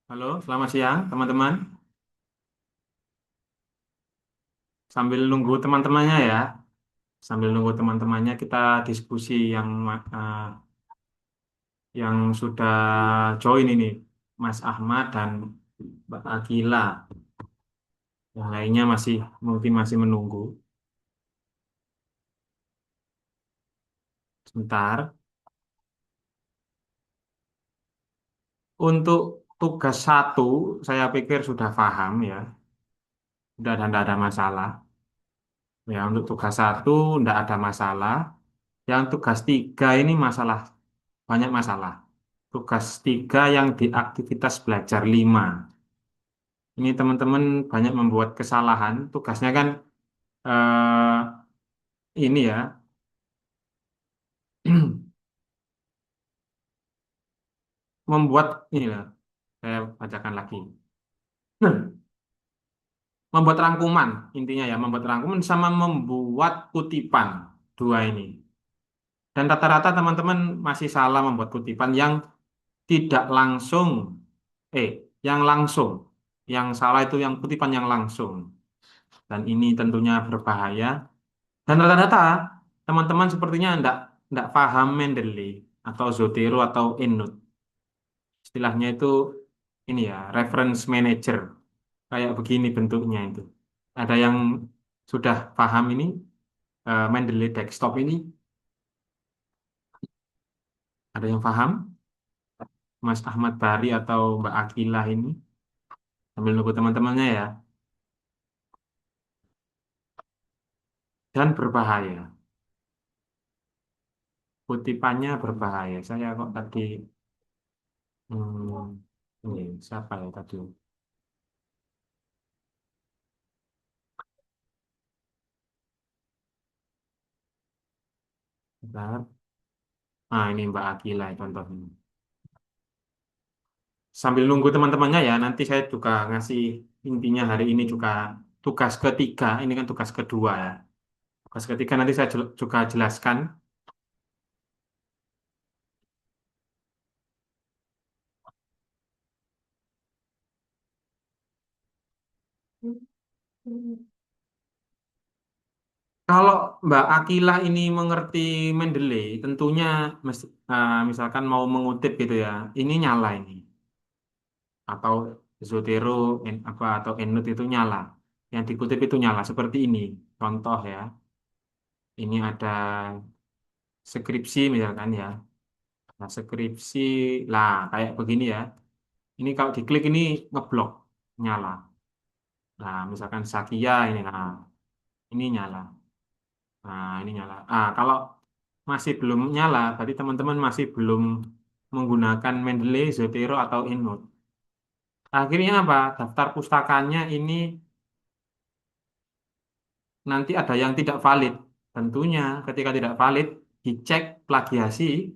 Halo, selamat siang teman-teman. Sambil nunggu teman-temannya ya, sambil nunggu teman-temannya kita diskusi yang sudah join ini, Mas Ahmad dan Mbak Akila. Yang lainnya masih mungkin masih menunggu. Sebentar. Untuk tugas satu, saya pikir sudah paham ya, sudah ada masalah. Ya, untuk tugas satu tidak ada masalah. Yang tugas tiga ini banyak masalah. Tugas tiga yang di aktivitas belajar 5. Ini teman-teman banyak membuat kesalahan. Tugasnya kan ini ya, membuat ini lah. Saya bacakan lagi. Membuat rangkuman, intinya ya, membuat rangkuman sama membuat kutipan. Dua ini. Dan rata-rata teman-teman masih salah membuat kutipan yang tidak langsung, eh, yang langsung. Yang salah itu yang kutipan yang langsung. Dan ini tentunya berbahaya. Dan rata-rata teman-teman sepertinya enggak paham Mendeley atau Zotero atau Enut. Istilahnya itu ini ya, reference manager. Kayak begini bentuknya itu. Ada yang sudah paham ini Mendeley desktop ini? Ada yang paham? Mas Ahmad Bari atau Mbak Akilah ini? Sambil nunggu teman-temannya ya. Dan berbahaya. Kutipannya berbahaya. Saya kok tadi ini siapa ya tadi? Bentar. Ah, ini Mbak Akila contohnya. Sambil nunggu teman-temannya ya, nanti saya juga ngasih intinya hari ini juga tugas ketiga, ini kan tugas kedua ya. Tugas ketiga nanti saya juga jelaskan. Kalau Mbak Akila ini mengerti Mendeley, tentunya misalkan mau mengutip gitu ya, ini nyala ini. Atau Zotero atau Endnote itu nyala. Yang dikutip itu nyala seperti ini. Contoh ya, ini ada skripsi misalkan ya. Nah, skripsi lah kayak begini ya. Ini kalau diklik ini ngeblok nyala. Nah, misalkan Sakia ini nah, ini nyala. Nah, ini nyala. Ah, kalau masih belum nyala, berarti teman-teman masih belum menggunakan Mendeley, Zotero atau EndNote. Akhirnya apa? Daftar pustakanya ini nanti ada yang tidak valid. Tentunya ketika tidak valid, dicek plagiasi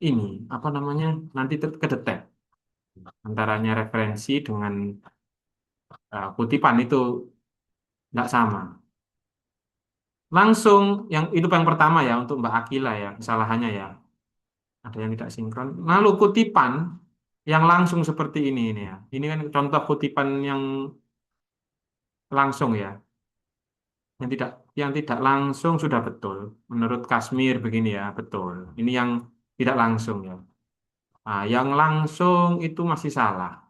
ini apa namanya? Nanti kedetek antaranya referensi dengan kutipan itu tidak sama. Langsung itu yang pertama ya untuk Mbak Akila ya kesalahannya ya. Ada yang tidak sinkron. Lalu kutipan yang langsung seperti ini ya. Ini kan contoh kutipan yang langsung ya. Yang tidak langsung sudah betul. Menurut Kasmir begini ya, betul. Ini yang tidak langsung ya. Nah, yang langsung itu masih salah.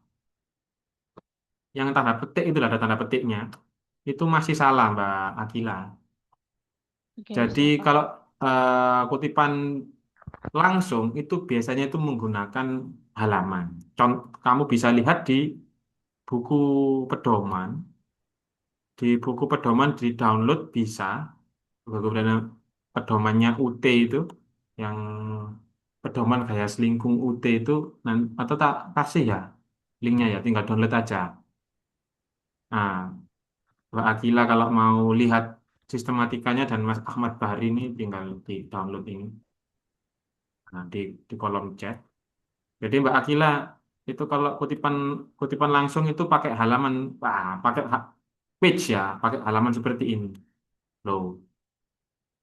Yang tanda petik itu ada tanda petiknya. Itu masih salah, Mbak Akila. Oke, Jadi siapa? kalau kutipan langsung itu biasanya itu menggunakan halaman. Kamu bisa lihat di buku pedoman. Di buku pedoman di download bisa. Buku pedomannya UT itu yang pedoman gaya selingkung UT itu atau tak kasih ya linknya ya tinggal download aja. Nah, Mbak Akila kalau mau lihat sistematikanya dan Mas Ahmad Bahari ini tinggal di download ini. Nah, di kolom chat. Jadi Mbak Akila itu kalau kutipan kutipan langsung itu pakai halaman, pakai page ya, pakai halaman seperti ini. Loh,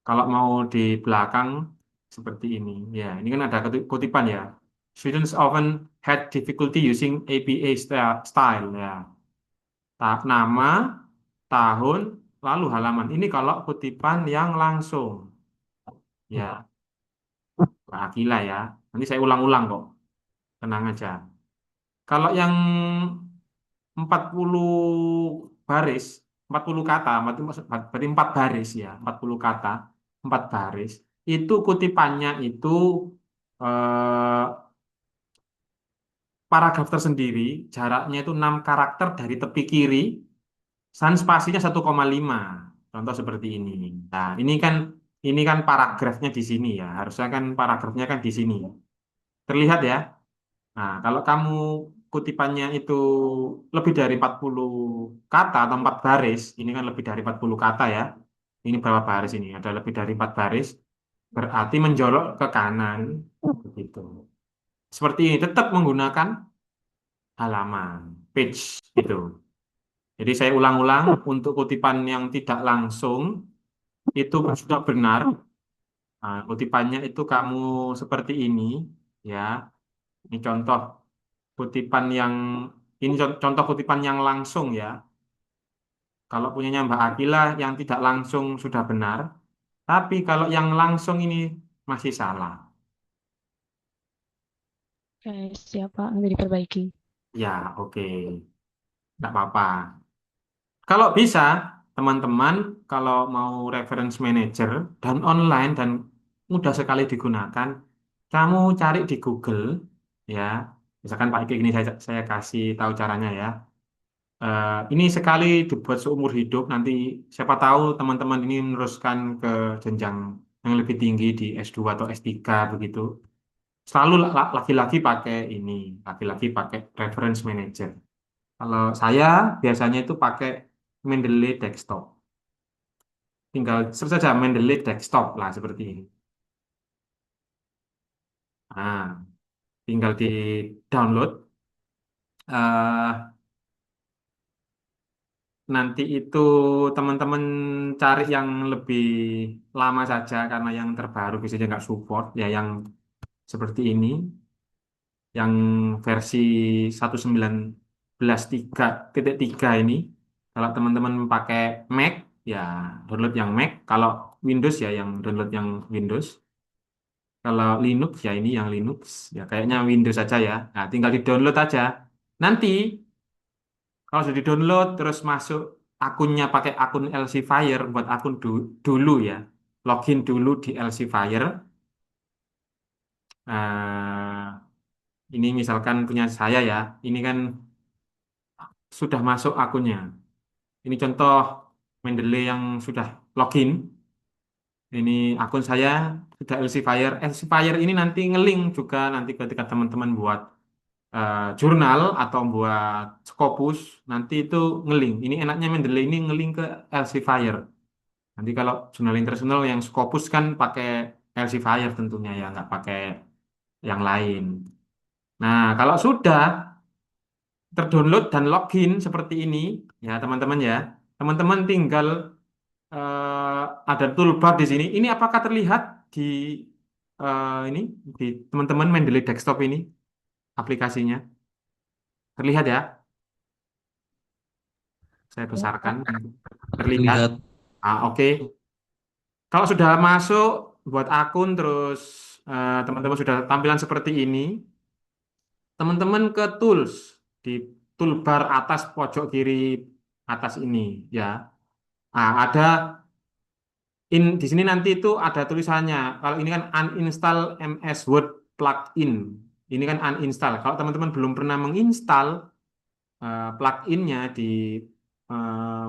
kalau mau di belakang seperti ini. Ya, ini kan ada kutipan ya. Students often had difficulty using ABA style ya. Nama, tahun, lalu halaman. Ini kalau kutipan yang langsung. Ya, Pak Akila ya. Nanti saya ulang-ulang kok. Tenang aja. Kalau yang 40 baris, 40 kata, berarti 4 baris ya, 40 kata, 4 baris. Itu kutipannya itu eh, paragraf tersendiri, jaraknya itu 6 karakter dari tepi kiri, dan spasinya 1,5. Contoh seperti ini. Nah, ini kan paragrafnya di sini ya. Harusnya kan paragrafnya kan di sini. Terlihat ya? Nah, kalau kamu kutipannya itu lebih dari 40 kata atau 4 baris, ini kan lebih dari 40 kata ya. Ini berapa baris ini? Ada lebih dari 4 baris, berarti menjolok ke kanan. Begitu. Seperti ini, tetap menggunakan halaman, page, gitu. Jadi saya ulang-ulang, untuk kutipan yang tidak langsung, itu sudah benar. Nah, kutipannya itu kamu seperti ini, ya. Ini contoh kutipan yang ini contoh kutipan yang langsung ya. Kalau punyanya Mbak Akila yang tidak langsung sudah benar, tapi kalau yang langsung ini masih salah. Oke, siap Pak. Nanti diperbaiki. Ya, oke. Nggak apa-apa. Kalau bisa, teman-teman, kalau mau reference manager dan online dan mudah sekali digunakan, kamu cari di Google, ya. Misalkan Pak Iki ini saya kasih tahu caranya ya. Ini sekali dibuat seumur hidup, nanti siapa tahu teman-teman ini meneruskan ke jenjang yang lebih tinggi di S2 atau S3 begitu. Selalu lagi-lagi pakai ini, lagi-lagi pakai reference manager. Kalau saya biasanya itu pakai Mendeley Desktop. Tinggal search saja Mendeley Desktop lah seperti ini. Nah, tinggal di download. Nanti itu teman-teman cari yang lebih lama saja karena yang terbaru biasanya nggak support ya yang seperti ini yang versi 1.19.3.3 ini kalau teman-teman pakai Mac ya download yang Mac kalau Windows ya yang download yang Windows kalau Linux ya ini yang Linux ya kayaknya Windows saja ya nah tinggal di download aja nanti kalau sudah di-download terus masuk akunnya pakai akun Elsevier buat akun dulu ya. Login dulu di Elsevier. Ini misalkan punya saya ya. Ini kan sudah masuk akunnya. Ini contoh Mendeley yang sudah login. Ini akun saya sudah Elsevier. Elsevier ini nanti ngelink juga nanti ketika teman-teman buat jurnal atau buat Scopus nanti itu ngelink. Ini enaknya Mendeley ini ngelink ke Elsevier. Nanti kalau jurnal internasional yang Scopus kan pakai Elsevier tentunya ya, nggak pakai yang lain. Nah, kalau sudah terdownload dan login seperti ini, ya teman-teman ya, teman-teman tinggal ada toolbar di sini. Ini apakah terlihat di ini di teman-teman Mendeley Desktop ini aplikasinya? Terlihat ya? Saya Ya, besarkan. Pak. Terlihat. Terlihat. Oke. Kalau sudah masuk buat akun terus teman-teman sudah tampilan seperti ini, teman-teman ke tools di toolbar atas pojok kiri atas ini ya. Ada di sini nanti itu ada tulisannya. Kalau ini kan uninstall MS Word plugin. Ini kan uninstall. Kalau teman-teman belum pernah menginstal pluginnya di eh,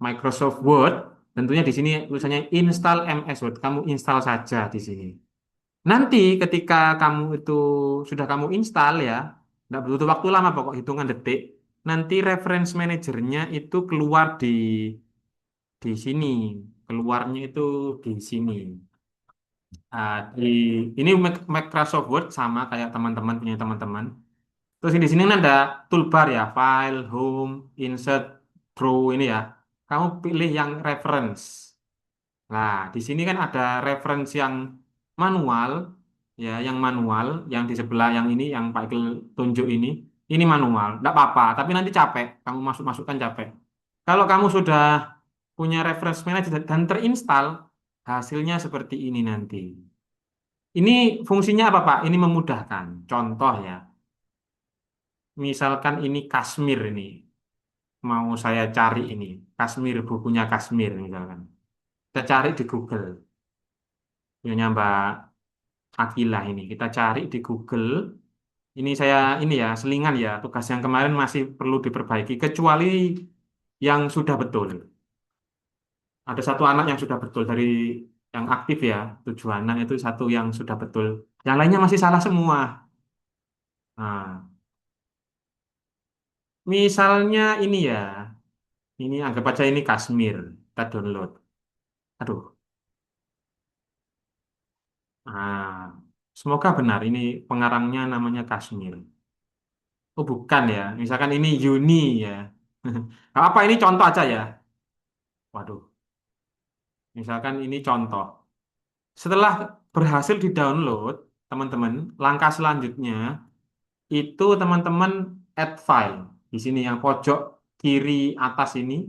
Microsoft Word, tentunya di sini tulisannya install MS Word. Kamu install saja di sini. Nanti ketika kamu itu sudah kamu install ya, nggak butuh waktu lama pokok hitungan detik. Nanti reference manajernya itu keluar di sini, keluarnya itu di sini. Di ini Microsoft Word sama kayak teman-teman punya teman-teman. Terus di sini kan ada toolbar ya, file, home, insert, draw ini ya. Kamu pilih yang reference. Nah, di sini kan ada reference yang manual, ya, yang manual, yang di sebelah yang ini, yang Pak Iqbal tunjuk ini manual, tidak apa-apa. Tapi nanti capek, kamu masukkan capek. Kalau kamu sudah punya reference manager dan terinstall, hasilnya seperti ini nanti. Ini fungsinya apa, Pak? Ini memudahkan. Contoh ya, misalkan ini Kashmir ini, mau saya cari ini, Kashmir, bukunya Kashmir misalkan. Kita cari di Google, punya Mbak Akilah ini. Kita cari di Google. Ini saya ini ya, selingan ya, tugas yang kemarin masih perlu diperbaiki, kecuali yang sudah betul. Ada satu anak yang sudah betul dari yang aktif ya, 7 anak itu satu yang sudah betul. Yang lainnya masih salah semua. Nah, misalnya ini ya, ini anggap aja ini Kashmir, kita download. Aduh, semoga benar ini pengarangnya namanya Kashmir. Oh bukan ya, misalkan ini Yuni ya. Nggak apa ini contoh aja ya. Waduh, misalkan ini contoh. Setelah berhasil di-download, teman-teman, langkah selanjutnya itu teman-teman add file. Di sini yang pojok kiri atas ini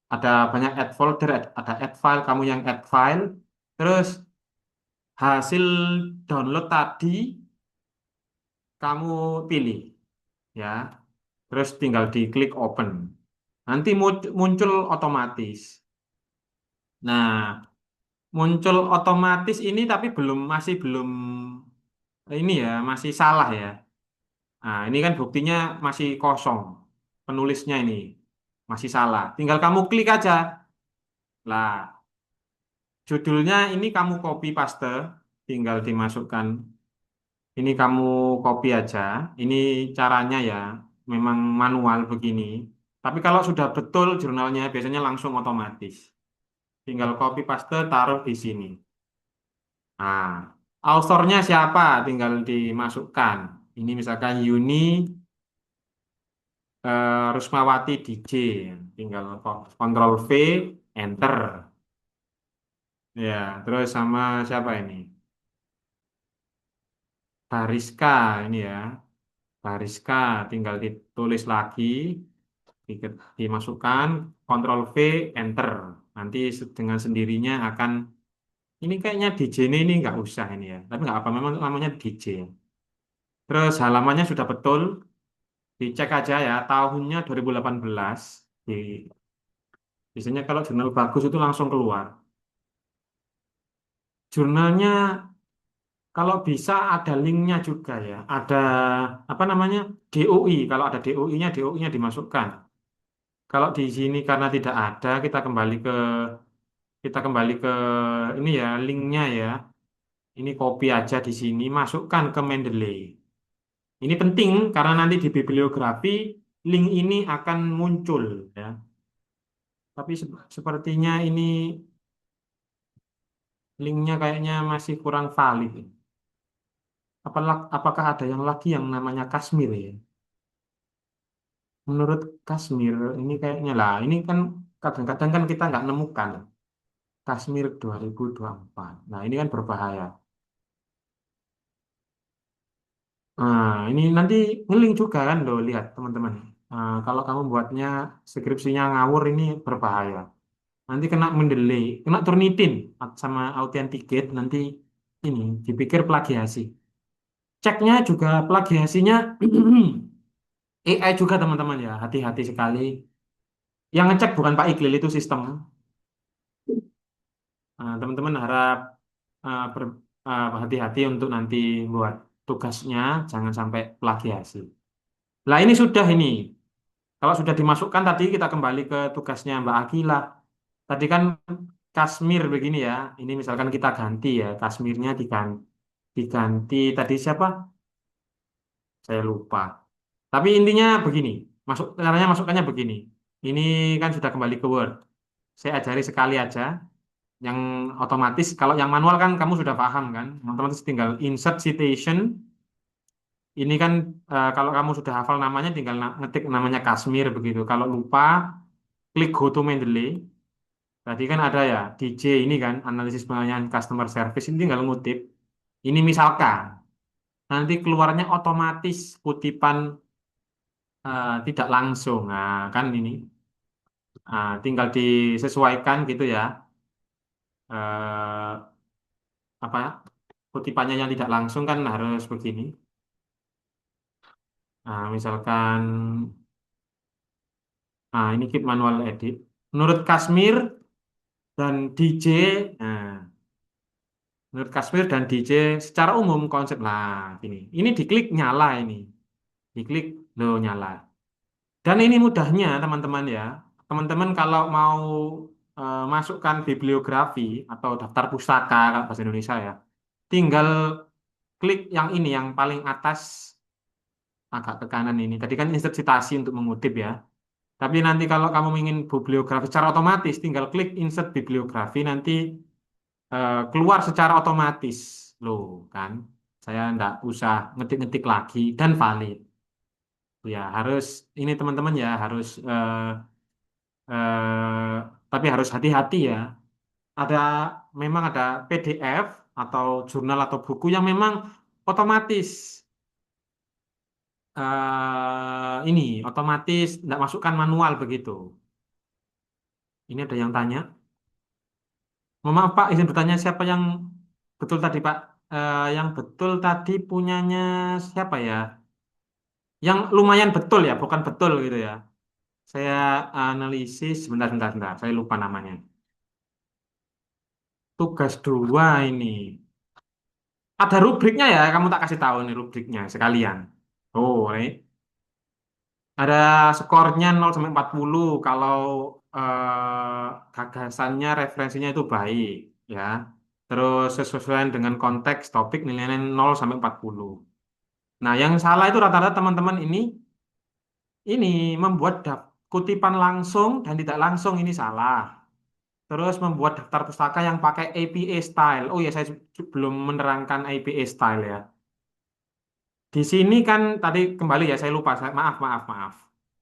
ada banyak add folder, ada add file, kamu yang add file. Terus hasil download tadi kamu pilih ya. Terus tinggal diklik open. Nanti muncul otomatis. Nah, muncul otomatis ini tapi masih belum ini ya, masih salah ya. Nah, ini kan buktinya masih kosong. Penulisnya ini masih salah. Tinggal kamu klik aja. Lah, judulnya ini kamu copy paste, tinggal dimasukkan. Ini kamu copy aja. Ini caranya ya, memang manual begini. Tapi kalau sudah betul jurnalnya biasanya langsung otomatis. Tinggal copy paste taruh di sini. Nah, authornya siapa? Tinggal dimasukkan. Ini misalkan Yuni Rusmawati DJ, tinggal Ctrl V, Enter. Ya, terus sama siapa ini? Bariska ini ya, Bariska, tinggal ditulis lagi, dimasukkan, Ctrl V, Enter. Nanti dengan sendirinya akan, ini kayaknya DJ ini nggak usah ini ya, tapi nggak apa, memang namanya DJ. Terus halamannya sudah betul, dicek aja ya, tahunnya 2018. Di, biasanya kalau jurnal bagus itu langsung keluar. Jurnalnya kalau bisa ada linknya juga ya. Ada apa namanya DOI. Kalau ada DOI-nya, DOI-nya dimasukkan. Kalau di sini karena tidak ada, kita kembali ke ini ya linknya ya. Ini copy aja di sini, masukkan ke Mendeley. Ini penting karena nanti di bibliografi link ini akan muncul ya. Tapi sepertinya ini linknya kayaknya masih kurang valid. Apakah ada yang lagi yang namanya Kashmir ya? Menurut Kashmir ini kayaknya lah, ini kan kadang-kadang kan kita nggak nemukan Kashmir 2024. Nah, ini kan berbahaya. Nah, ini nanti ngeling juga kan loh, lihat teman-teman. Nah, kalau kamu buatnya skripsinya ngawur ini berbahaya. Nanti kena mendelay, kena Turnitin sama Authenticate nanti ini dipikir plagiasi. Ceknya juga plagiasinya AI juga teman-teman ya, hati-hati sekali. Yang ngecek bukan Pak Iqlil itu sistem. Teman-teman harap hati-hati untuk nanti buat tugasnya, jangan sampai plagiasi. Lah ini sudah ini. Kalau sudah dimasukkan tadi kita kembali ke tugasnya Mbak Akila. Tadi kan Kashmir begini ya. Ini misalkan kita ganti ya, Kashmirnya diganti tadi siapa? Saya lupa. Tapi intinya begini. Caranya masukkannya begini. Ini kan sudah kembali ke Word. Saya ajari sekali aja. Yang otomatis, kalau yang manual kan kamu sudah paham kan, yang otomatis tinggal insert citation. Ini kan kalau kamu sudah hafal namanya, tinggal ngetik namanya Kashmir begitu. Kalau lupa, klik Go to Mendeley. Tadi kan ada ya DJ ini kan analisis pelayanan customer service, ini tinggal ngutip. Ini misalkan nanti keluarnya otomatis kutipan tidak langsung. Nah, kan ini tinggal disesuaikan gitu ya. Eh, apa kutipannya yang tidak langsung kan harus begini. Nah, misalkan ini keep manual edit. Menurut Kasmir dan DJ, nah, menurut Kasmir dan DJ secara umum konsep lah ini. Ini diklik nyala ini. Diklik lo nyala. Dan ini mudahnya teman-teman ya. Teman-teman kalau mau masukkan bibliografi atau daftar pustaka kalau bahasa Indonesia ya, tinggal klik yang ini yang paling atas agak ke kanan ini. Tadi kan insert citasi untuk mengutip ya. Tapi nanti kalau kamu ingin bibliografi secara otomatis, tinggal klik insert bibliografi nanti keluar secara otomatis. Loh kan, saya nggak usah ngetik-ngetik lagi dan valid. Ya harus ini teman-teman ya harus eh, tapi harus hati-hati ya. Ada memang ada PDF atau jurnal atau buku yang memang otomatis ini otomatis tidak masukkan manual begitu. Ini ada yang tanya. Mohon maaf Pak, izin bertanya siapa yang betul tadi Pak? Yang betul tadi punyanya siapa ya? Yang lumayan betul ya, bukan betul gitu ya. Saya analisis sebentar, saya lupa namanya. Tugas dua ini. Ada rubriknya ya, kamu tak kasih tahu nih rubriknya sekalian. Oh, ini ada skornya 0 sampai 40 kalau gagasannya, referensinya itu baik ya. Terus sesuai dengan konteks topik nilainya 0 sampai 40. Nah, yang salah itu rata-rata teman-teman ini membuat kutipan langsung dan tidak langsung ini salah. Terus membuat daftar pustaka yang pakai APA style. Oh ya, saya belum menerangkan APA style ya. Di sini kan tadi kembali ya, saya lupa. Maaf.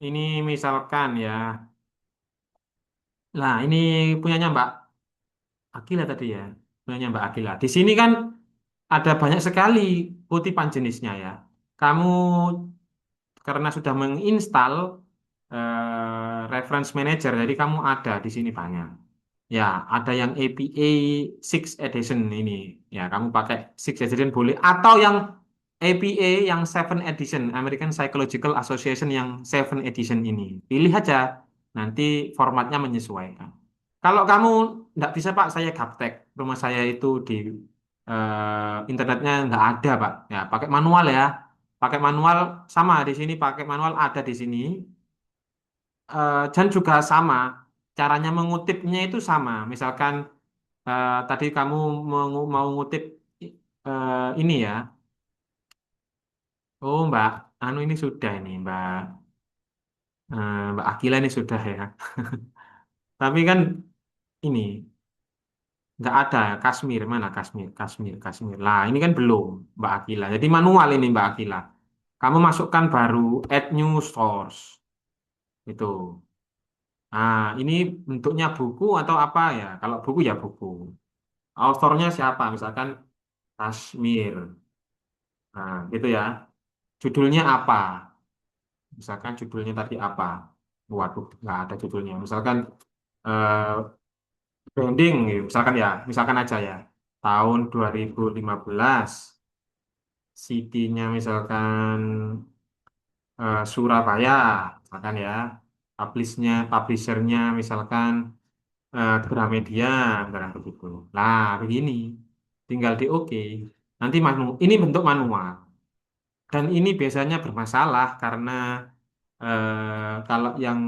Ini misalkan ya. Nah, ini punyanya Mbak Akila tadi ya. Punyanya Mbak Akila. Di sini kan ada banyak sekali kutipan jenisnya ya. Kamu karena sudah menginstal reference manager, jadi kamu ada di sini banyak. Ya, ada yang APA 6 edition ini. Ya, kamu pakai 6 edition boleh. Atau yang APA yang 7 edition, American Psychological Association yang 7 edition ini. Pilih aja, nanti formatnya menyesuaikan. Kalau kamu nggak bisa Pak, saya gaptek. Rumah saya itu di internetnya nggak ada Pak. Ya, pakai manual ya. Pakai manual sama di sini, pakai manual ada di sini. Dan juga sama, caranya mengutipnya itu sama. Misalkan tadi kamu mau ngutip ini ya. Oh Mbak, anu ini sudah ini Mbak Akila ini sudah ya. Tapi kan ini nggak ada Kashmir mana Kashmir. Lah ini kan belum Mbak Akila. Jadi manual ini Mbak Akila. Kamu masukkan baru add new source itu. Nah ini bentuknya buku atau apa ya? Kalau buku ya buku. Autornya siapa? Misalkan Kashmir. Nah, gitu ya. Judulnya apa? Misalkan judulnya tadi apa? Waduh, nggak ada judulnya. Misalkan eh, branding, gitu. Misalkan aja ya. Tahun 2015, city-nya misalkan Surabaya, misalkan ya. Publishernya misalkan Gramedia, barang begitu. Nah, begini. Tinggal di OK. Nanti ini bentuk manual. Dan ini biasanya bermasalah karena kalau yang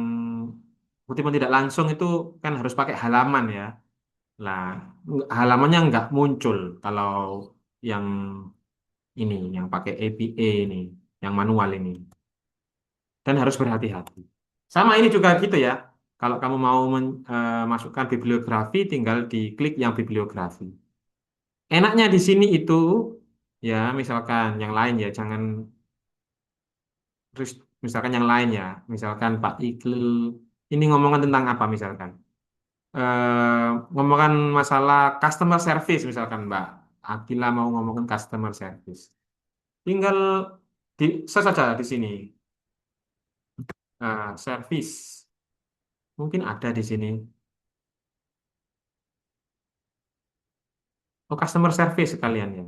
kutipan tidak langsung itu kan harus pakai halaman ya. Lah, halamannya nggak muncul kalau yang ini, yang pakai APA ini, yang manual ini. Dan harus berhati-hati. Sama ini juga gitu ya. Kalau kamu mau masukkan bibliografi, tinggal diklik yang bibliografi. Enaknya di sini itu, ya misalkan yang lain ya, jangan terus misalkan yang lain ya, misalkan Pak Iqlil ini ngomongin tentang apa misalkan? Ngomongkan masalah customer service misalkan Mbak. Akila mau ngomongin customer service. Tinggal di search saja di sini. Service. Mungkin ada di sini. Oh, customer service sekalian ya.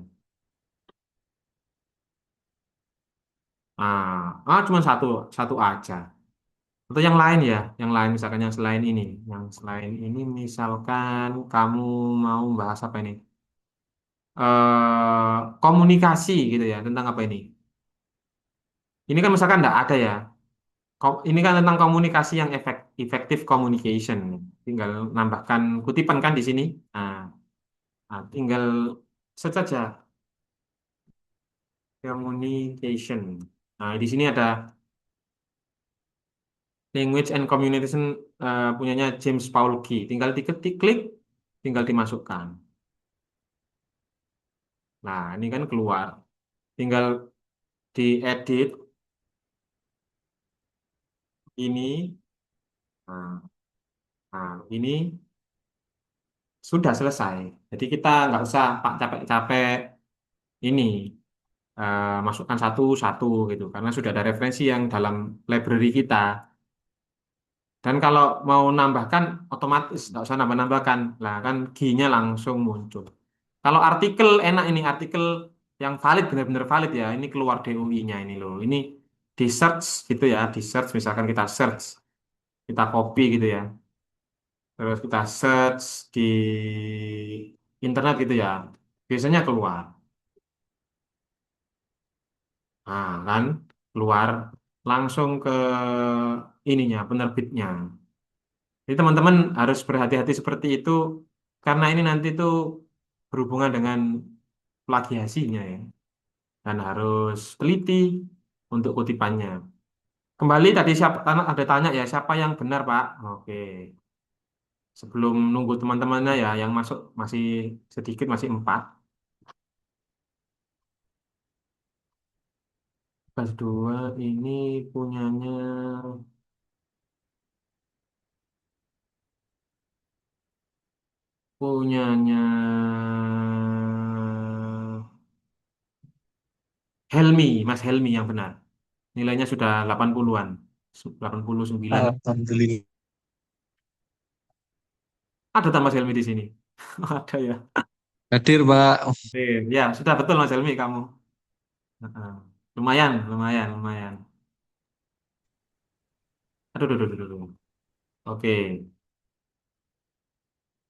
Cuma satu, satu aja. Atau yang lain ya, yang lain misalkan yang selain ini. Yang selain ini misalkan kamu mau bahas apa ini? Komunikasi gitu ya, tentang apa ini? Ini kan misalkan enggak ada ya. Ini kan tentang komunikasi yang effective communication. Tinggal nambahkan kutipan kan di sini. Nah, tinggal search saja communication. Nah, di sini ada language and communication punyanya James Paul Key. Tinggal diketik, klik, tinggal dimasukkan. Nah, ini kan keluar. Tinggal diedit ini. Nah, ini sudah selesai. Jadi kita nggak usah pak capek-capek ini masukkan satu-satu gitu, karena sudah ada referensi yang dalam library kita. Dan kalau mau nambahkan otomatis nggak usah nambah-nambahkan, lah kan key-nya langsung muncul. Kalau artikel enak ini artikel yang valid benar-benar valid ya. Ini keluar DOI-nya ini loh. Ini di search gitu ya, di search misalkan kita search, kita copy gitu ya. Terus kita search di internet gitu ya. Biasanya keluar. Nah, kan keluar langsung ke ininya, penerbitnya. Jadi teman-teman harus berhati-hati seperti itu karena ini nanti tuh berhubungan dengan plagiasinya ya. Dan harus teliti untuk kutipannya. Kembali tadi siapa ada tanya ya siapa yang benar Pak? Oke. Sebelum nunggu teman-temannya ya yang masuk masih sedikit masih 4. Kelas 2 ini punyanya punyanya Helmi, Mas Helmi yang benar. Nilainya sudah 80-an. 89. Alhamdulillah. Ada tak Mas Helmi di sini? Ada ya. Hadir, Pak. Oke, ya, sudah betul Mas Helmi kamu. Heeh. Lumayan, lumayan, lumayan. Aduh, aduh, aduh, aduh, aduh. Oke.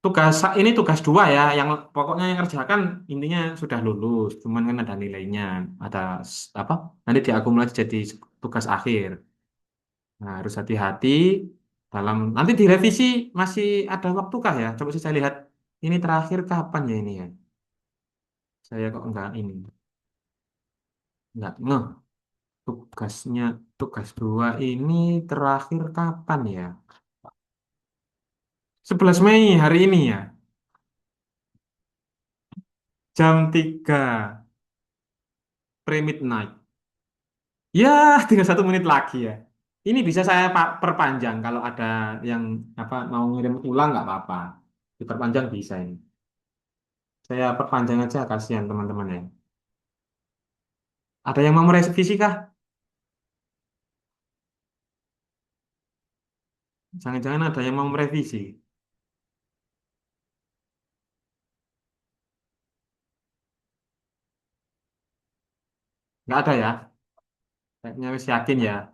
Ini tugas 2 ya, yang pokoknya yang kerjakan intinya sudah lulus, cuman kan ada nilainya, ada apa? Nanti diakumulasi jadi tugas akhir. Nah, harus hati-hati dalam nanti direvisi masih ada waktu kah ya? Coba saya lihat ini terakhir kapan ya ini ya? Saya kok enggak ini, enggak ngeh tugasnya tugas 2 ini terakhir kapan ya? 11 Mei hari ini ya, jam 3 pre-midnight. Ya, tinggal 1 menit lagi ya. Ini bisa saya perpanjang kalau ada yang apa mau ngirim ulang nggak apa-apa. Diperpanjang bisa ini. Saya perpanjang aja kasihan teman-teman ya. Ada yang mau merevisi kah? Jangan-jangan ada yang mau merevisi. Nggak ada ya? Kayaknya wis yakin ya.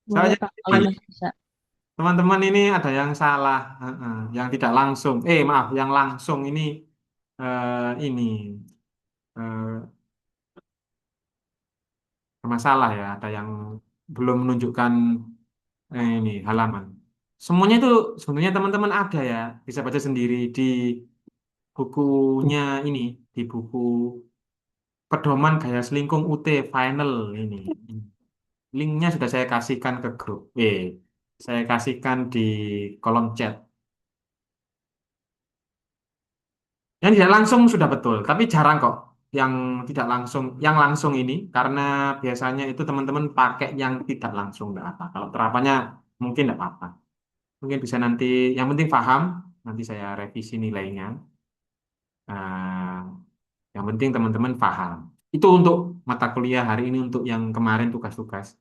Boleh Soalnya Pak, kalau ini, masih bisa. teman-teman ini ada yang salah, yang tidak langsung. Maaf, yang langsung ini ini eh, bermasalah ya. Ada yang belum menunjukkan ini halaman. Semuanya itu sebenarnya teman-teman ada ya, bisa baca sendiri di bukunya ini, di buku Pedoman Gaya Selingkuh UT Final ini. Linknya sudah saya kasihkan ke grup. Saya kasihkan di kolom chat. Yang tidak langsung sudah betul, tapi jarang kok yang tidak langsung. Yang langsung ini karena biasanya itu teman-teman pakai yang tidak langsung nggak apa. Kalau terapannya mungkin nggak apa-apa. Mungkin bisa nanti. Yang penting paham. Nanti saya revisi nilainya. Eh, yang penting teman-teman paham. Itu untuk mata kuliah hari ini untuk yang kemarin tugas-tugas.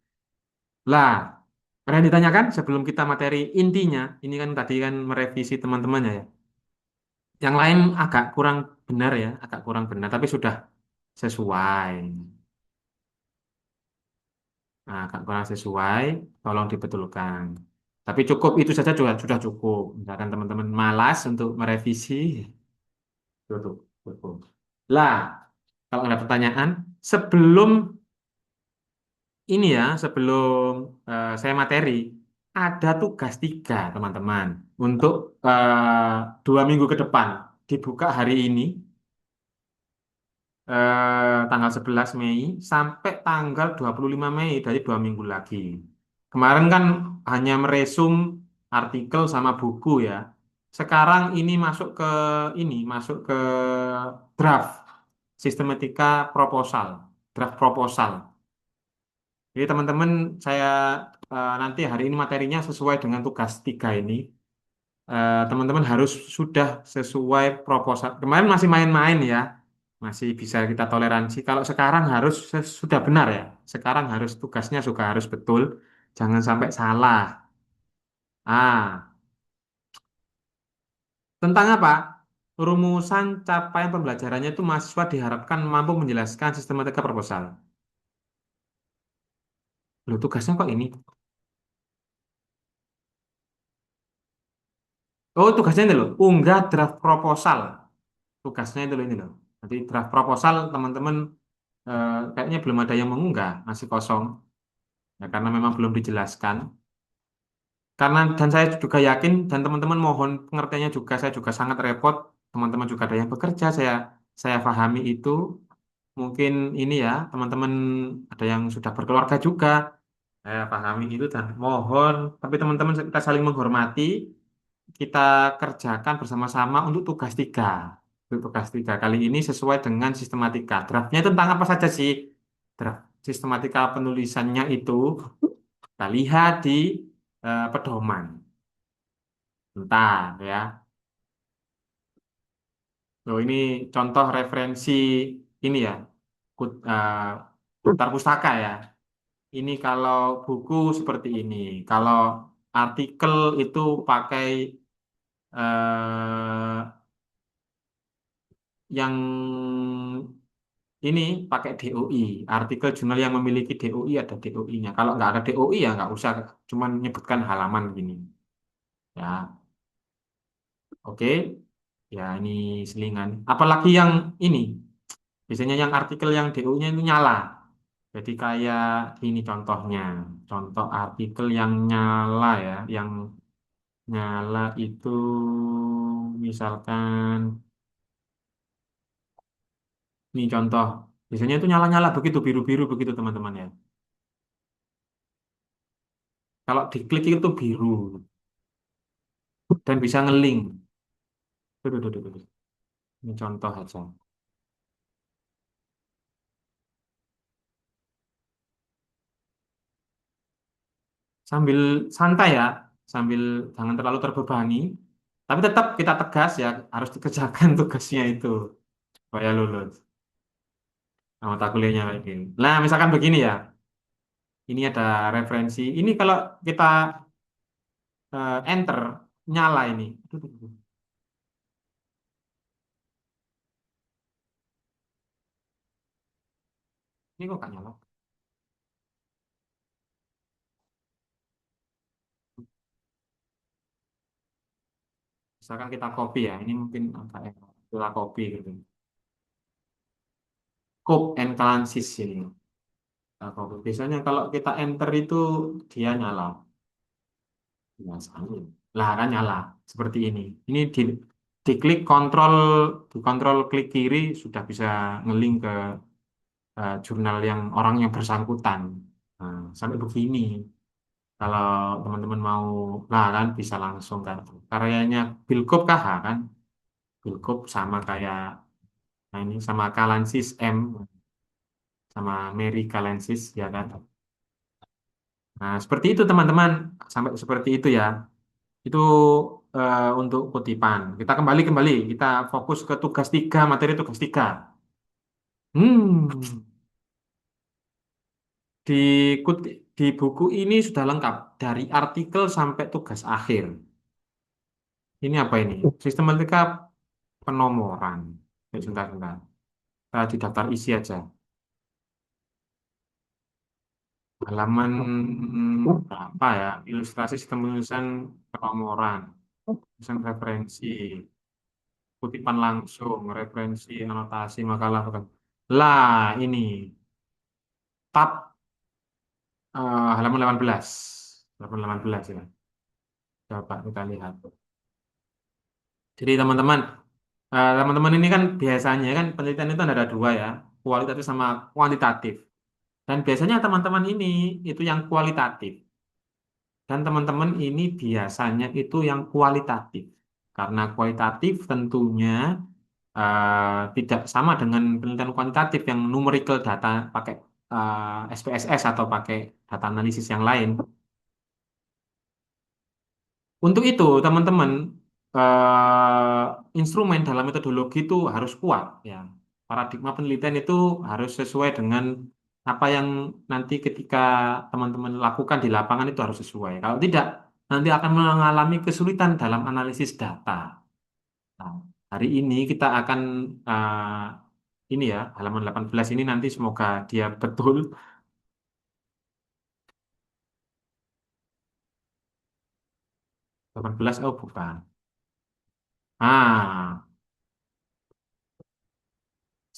Lah, ada yang ditanyakan sebelum kita materi intinya, ini kan tadi kan merevisi teman-teman ya. Yang lain agak kurang benar ya, agak kurang benar, tapi sudah sesuai. Nah, agak kurang sesuai, tolong dibetulkan. Tapi cukup itu saja juga sudah cukup. Misalkan teman-teman malas untuk merevisi, cukup, cukup. Lah, kalau ada pertanyaan, sebelum ini ya, sebelum saya materi, ada tugas 3, teman-teman, untuk 2 minggu ke depan. Dibuka hari ini, tanggal 11 Mei sampai tanggal 25 Mei dari 2 minggu lagi. Kemarin kan hanya meresum artikel sama buku ya. Sekarang ini masuk ke draft sistematika proposal, draft proposal. Jadi teman-teman saya nanti hari ini materinya sesuai dengan tugas 3 ini. Teman-teman harus sudah sesuai proposal. Kemarin masih main-main ya, masih bisa kita toleransi. Kalau sekarang harus sudah benar ya. Sekarang harus tugasnya juga harus betul, jangan sampai salah. Ah, tentang apa? Rumusan capaian pembelajarannya itu mahasiswa diharapkan mampu menjelaskan sistematika proposal. Loh, tugasnya kok ini? Oh, tugasnya ini loh, unggah draft proposal. Tugasnya itu loh ini loh. Nanti draft proposal teman-teman kayaknya belum ada yang mengunggah, masih kosong. Ya, karena memang belum dijelaskan. Karena dan saya juga yakin dan teman-teman mohon pengertiannya juga saya juga sangat repot. Teman-teman juga ada yang bekerja, saya pahami itu. Mungkin ini ya, teman-teman ada yang sudah berkeluarga juga. Saya pahami itu dan mohon, tapi teman-teman kita saling menghormati, kita kerjakan bersama-sama untuk tugas 3. Untuk tugas 3 kali ini sesuai dengan sistematika. Draftnya tentang apa saja sih? Draft sistematika penulisannya itu kita lihat di pedoman. Bentar ya. Loh, ini contoh referensi ini ya. Daftar pustaka ya. Ini kalau buku seperti ini. Kalau artikel itu pakai eh, yang ini pakai DOI. Artikel jurnal yang memiliki DOI ada DOI-nya. Kalau nggak ada DOI ya nggak usah. Cuman menyebutkan halaman gini. Ya, oke. Ya, ini selingan. Apalagi yang ini. Biasanya yang artikel yang DOI-nya itu nyala. Jadi kayak ini contohnya. Contoh artikel yang nyala ya. Yang nyala itu misalkan ini contoh. Biasanya itu nyala-nyala begitu, biru-biru begitu teman-teman ya. Kalau diklik itu biru dan bisa ngeling. Tuh, tuh, tuh, tuh, tuh. Ini contoh aja. Sambil santai ya, sambil jangan terlalu terbebani. Tapi tetap kita tegas ya, harus dikerjakan tugasnya itu supaya lulus. Nah, mata kuliahnya kayak gini. Nah, misalkan begini ya. Ini ada referensi. Ini kalau kita enter nyala ini. Tuh, tuh, tuh. Ini kok gak nyala? Misalkan kita copy ya. Ini mungkin agak kita copy gitu. Cope and Calensis ini. Kita copy. Biasanya kalau kita enter itu dia nyala. Biasanya. Lah kan nyala. Seperti ini. Ini diklik kontrol, dikontrol klik kiri sudah bisa ngelink ke jurnal yang orang yang bersangkutan. Nah, sampai begini. Kalau teman-teman mau, lah kan bisa langsung kan. Karyanya Bilkup KH kan. Bilkup sama kayak, nah ini sama Kalansis M, sama Mary Kalensis ya kan. Nah, seperti itu teman-teman. Sampai seperti itu ya. Itu untuk kutipan. Kita kembali, kita fokus ke tugas 3, materi tugas 3. Hmm, di, di buku ini sudah lengkap dari artikel sampai tugas akhir. Ini apa ini? Sistematika penomoran. Sebentar, sebentar. Di daftar isi aja. Halaman berapa ya? Ilustrasi sistem penulisan penomoran. Penulisan referensi. Kutipan langsung, referensi, anotasi, makalah. Lah, ini. Tab halaman 18. Halaman 18 ya. Coba kita lihat. Jadi teman-teman ini kan biasanya kan penelitian itu ada dua ya, kualitatif sama kuantitatif. Dan biasanya teman-teman ini itu yang kualitatif. Dan teman-teman ini biasanya itu yang kualitatif. Karena kualitatif tentunya tidak sama dengan penelitian kuantitatif yang numerical data pakai SPSS atau pakai data analisis yang lain. Untuk itu, teman-teman, instrumen dalam metodologi itu harus kuat, ya. Paradigma penelitian itu harus sesuai dengan apa yang nanti ketika teman-teman lakukan di lapangan itu harus sesuai. Kalau tidak, nanti akan mengalami kesulitan dalam analisis data. Nah, hari ini kita akan ini ya, halaman 18 ini nanti semoga dia betul. 18, oh bukan. Ah,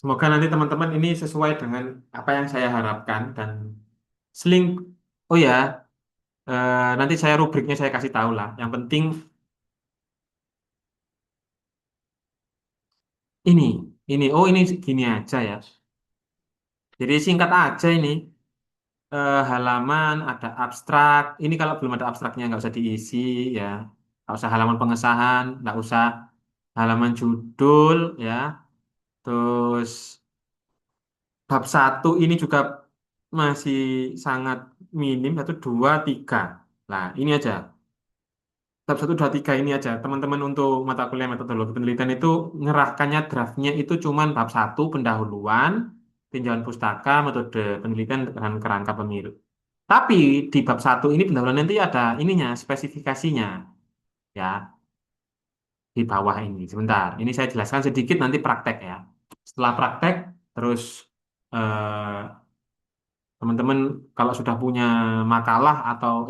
Semoga nanti teman-teman ini sesuai dengan apa yang saya harapkan dan seling. Oh ya, nanti saya rubriknya saya kasih tahu lah. Yang penting ini, oh ini gini aja ya. Jadi singkat aja ini. Halaman ada abstrak. Ini kalau belum ada abstraknya nggak usah diisi ya. Nggak usah halaman pengesahan, nggak usah halaman judul ya. Terus bab 1 ini juga masih sangat minim, 1, 2, 3. Nah, ini aja. Bab 1, 2, 3 ini aja. Teman-teman untuk mata kuliah metodologi penelitian itu ngerahkannya draftnya itu cuman bab 1 pendahuluan, tinjauan pustaka, metode penelitian dan kerangka pemilu. Tapi di bab 1 ini pendahuluan nanti ada ininya, spesifikasinya. Ya, di bawah ini. Sebentar, ini saya jelaskan sedikit nanti praktek ya. Setelah praktek, terus eh, teman-teman kalau sudah punya makalah atau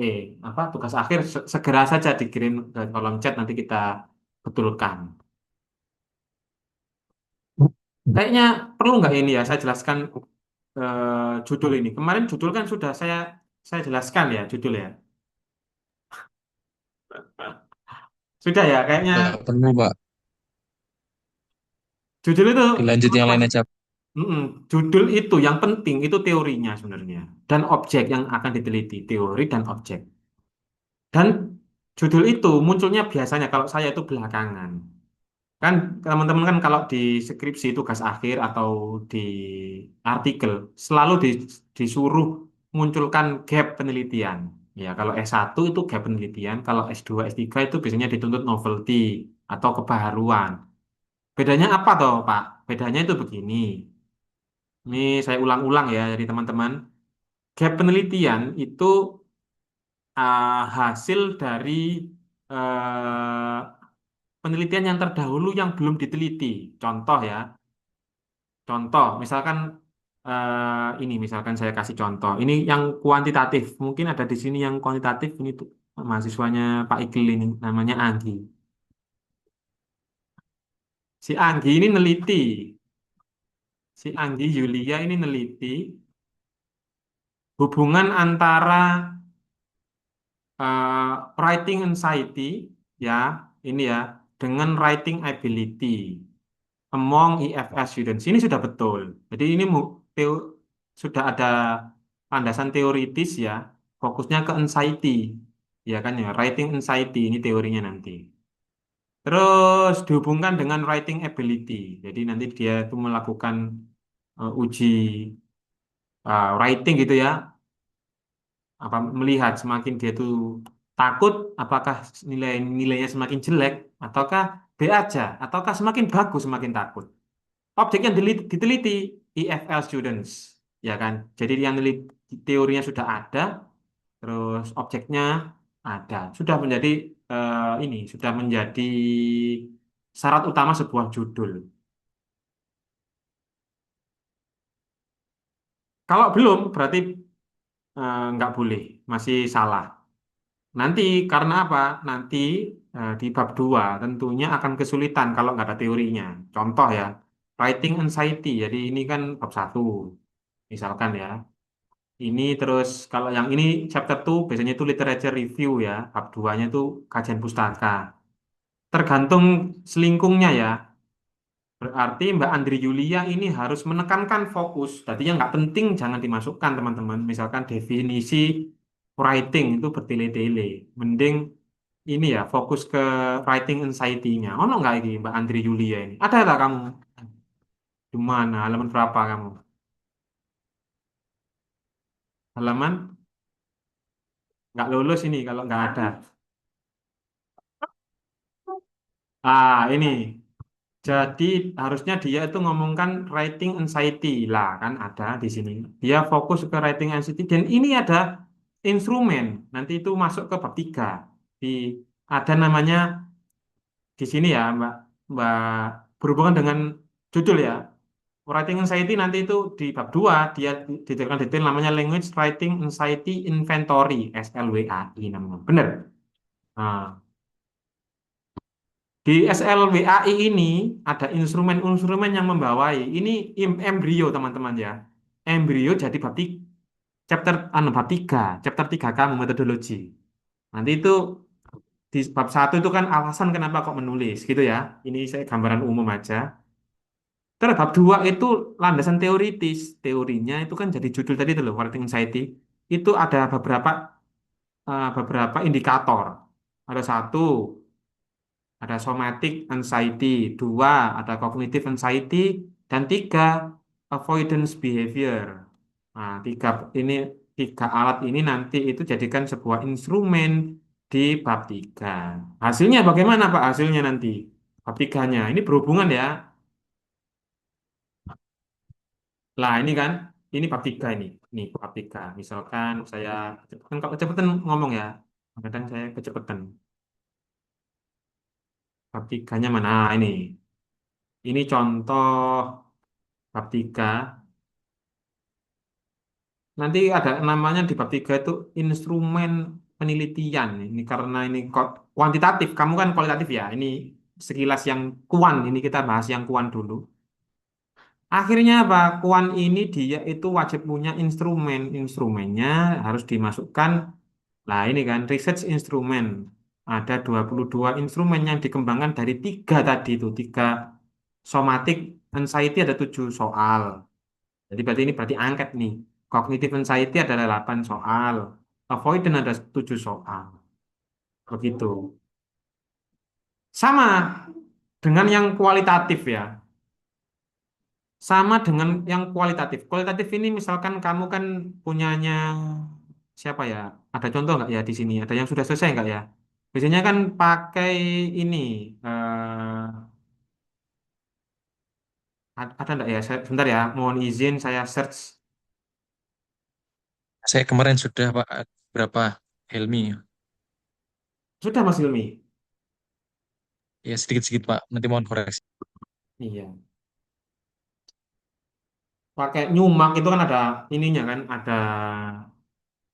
apa tugas akhir segera saja dikirim ke kolom chat nanti kita betulkan. Kayaknya perlu nggak ini ya saya jelaskan judul ini. Kemarin judul kan sudah saya jelaskan ya judul ya. Sudah ya kayaknya Nggak perlu, Pak. judul itu Dilanjut yang lain aja. mm-mm, judul itu yang penting itu teorinya sebenarnya dan objek yang akan diteliti, teori dan objek. Dan judul itu munculnya biasanya kalau saya itu belakangan. Kan teman-teman kan kalau di skripsi tugas akhir atau di artikel selalu disuruh munculkan gap penelitian. Ya, kalau S1 itu gap penelitian, kalau S2, S3 itu biasanya dituntut novelty atau kebaharuan. Bedanya apa toh, Pak? Bedanya itu begini. Ini saya ulang-ulang ya dari teman-teman. Gap penelitian itu hasil dari eh, penelitian yang terdahulu yang belum diteliti. Contoh ya, contoh misalkan misalkan saya kasih contoh. Ini yang kuantitatif. Mungkin ada di sini yang kuantitatif ini tuh mahasiswanya Pak Iqil ini namanya Anggi. Si Anggi ini neliti. Si Anggi Yulia ini neliti hubungan antara writing anxiety ya, ini ya, dengan writing ability among IFS students. Ini sudah betul. Jadi ini sudah ada landasan teoritis ya, fokusnya ke anxiety. Ya kan ya, writing anxiety ini teorinya nanti. Terus dihubungkan dengan writing ability. Jadi nanti dia itu melakukan uji writing gitu ya, apa melihat semakin dia tuh takut apakah nilainya semakin jelek, ataukah B aja, ataukah semakin bagus, semakin takut. Objek yang diteliti EFL students, ya kan? Jadi yang teorinya sudah ada, terus objeknya ada, sudah menjadi sudah menjadi syarat utama sebuah judul. Kalau belum, berarti nggak boleh, masih salah. Nanti karena apa? Nanti di bab 2 tentunya akan kesulitan kalau nggak ada teorinya. Contoh ya, writing anxiety. Jadi ini kan bab 1, misalkan ya. Ini terus kalau yang ini chapter 2 biasanya itu literature review ya. Bab 2-nya itu kajian pustaka. Tergantung selingkungnya ya. Berarti Mbak Andri Yulia ini harus menekankan fokus. Tadinya nggak penting jangan dimasukkan teman-teman. Misalkan definisi writing itu bertele-tele. Mending ini ya fokus ke writing anxiety-nya. Oh nggak ini Mbak Andri Yulia ini? Ada tak kamu? Di mana? Halaman berapa kamu? Halaman nggak lulus ini kalau nggak ada. Ini. Jadi harusnya dia itu ngomongkan writing anxiety lah kan ada di sini. Dia fokus ke writing anxiety dan ini ada instrumen. Nanti itu masuk ke bab 3. Di ada namanya di sini ya Mbak Mbak berhubungan dengan judul ya. Writing anxiety nanti itu di bab 2 dia detailkan detail namanya Language Writing Anxiety Inventory SLWAI namanya. Benar? Nah, di SLWAI ini ada instrumen-instrumen yang membawai. Ini embrio teman-teman ya. Embrio jadi chapter bab 3, chapter 3 kamu metodologi. Nanti itu di bab 1 itu kan alasan kenapa kok menulis gitu ya. Ini saya gambaran umum aja. Terus bab 2 itu landasan teoritis. Teorinya itu kan jadi judul tadi itu loh, writing anxiety. Itu ada beberapa indikator. Ada satu, ada somatic anxiety, dua, ada cognitive anxiety, dan tiga, avoidance behavior. Nah, ini tiga alat ini nanti itu jadikan sebuah instrumen di bab 3. Hasilnya bagaimana Pak? Hasilnya nanti bab 3-nya. Ini berhubungan ya. Lah ini kan, ini bab 3 ini. Ini bab 3. Misalkan saya, kan kalau kecepatan ngomong ya. Kadang saya kecepatan. Bab 3-nya mana? Nah, ini. Ini contoh bab 3. Nanti ada namanya di bab 3 itu instrumen penelitian. Ini karena ini kuantitatif, kamu kan kualitatif ya. Ini sekilas yang kuan, ini kita bahas yang kuan dulu. Akhirnya apa? Kuan ini dia itu wajib punya instrumen. Instrumennya harus dimasukkan. Nah ini kan research instrumen. Ada 22 instrumen yang dikembangkan dari tiga tadi itu. Tiga somatic anxiety ada 7 soal. Jadi berarti angket nih. Cognitive anxiety ada 8 soal. Avoidance ada 7 soal. Begitu. Sama dengan yang kualitatif ya. Sama dengan yang kualitatif. Kualitatif ini misalkan kamu kan punyanya siapa ya? Ada contoh nggak ya di sini? Ada yang sudah selesai nggak ya? Biasanya kan pakai ini. Ada nggak ya? Sebentar ya. Mohon izin saya search. Saya kemarin sudah Pak berapa Helmi? Sudah Mas Hilmi? Ya sedikit-sedikit Pak. Nanti mohon koreksi. Iya. Pakai nyumak itu kan ada ininya kan,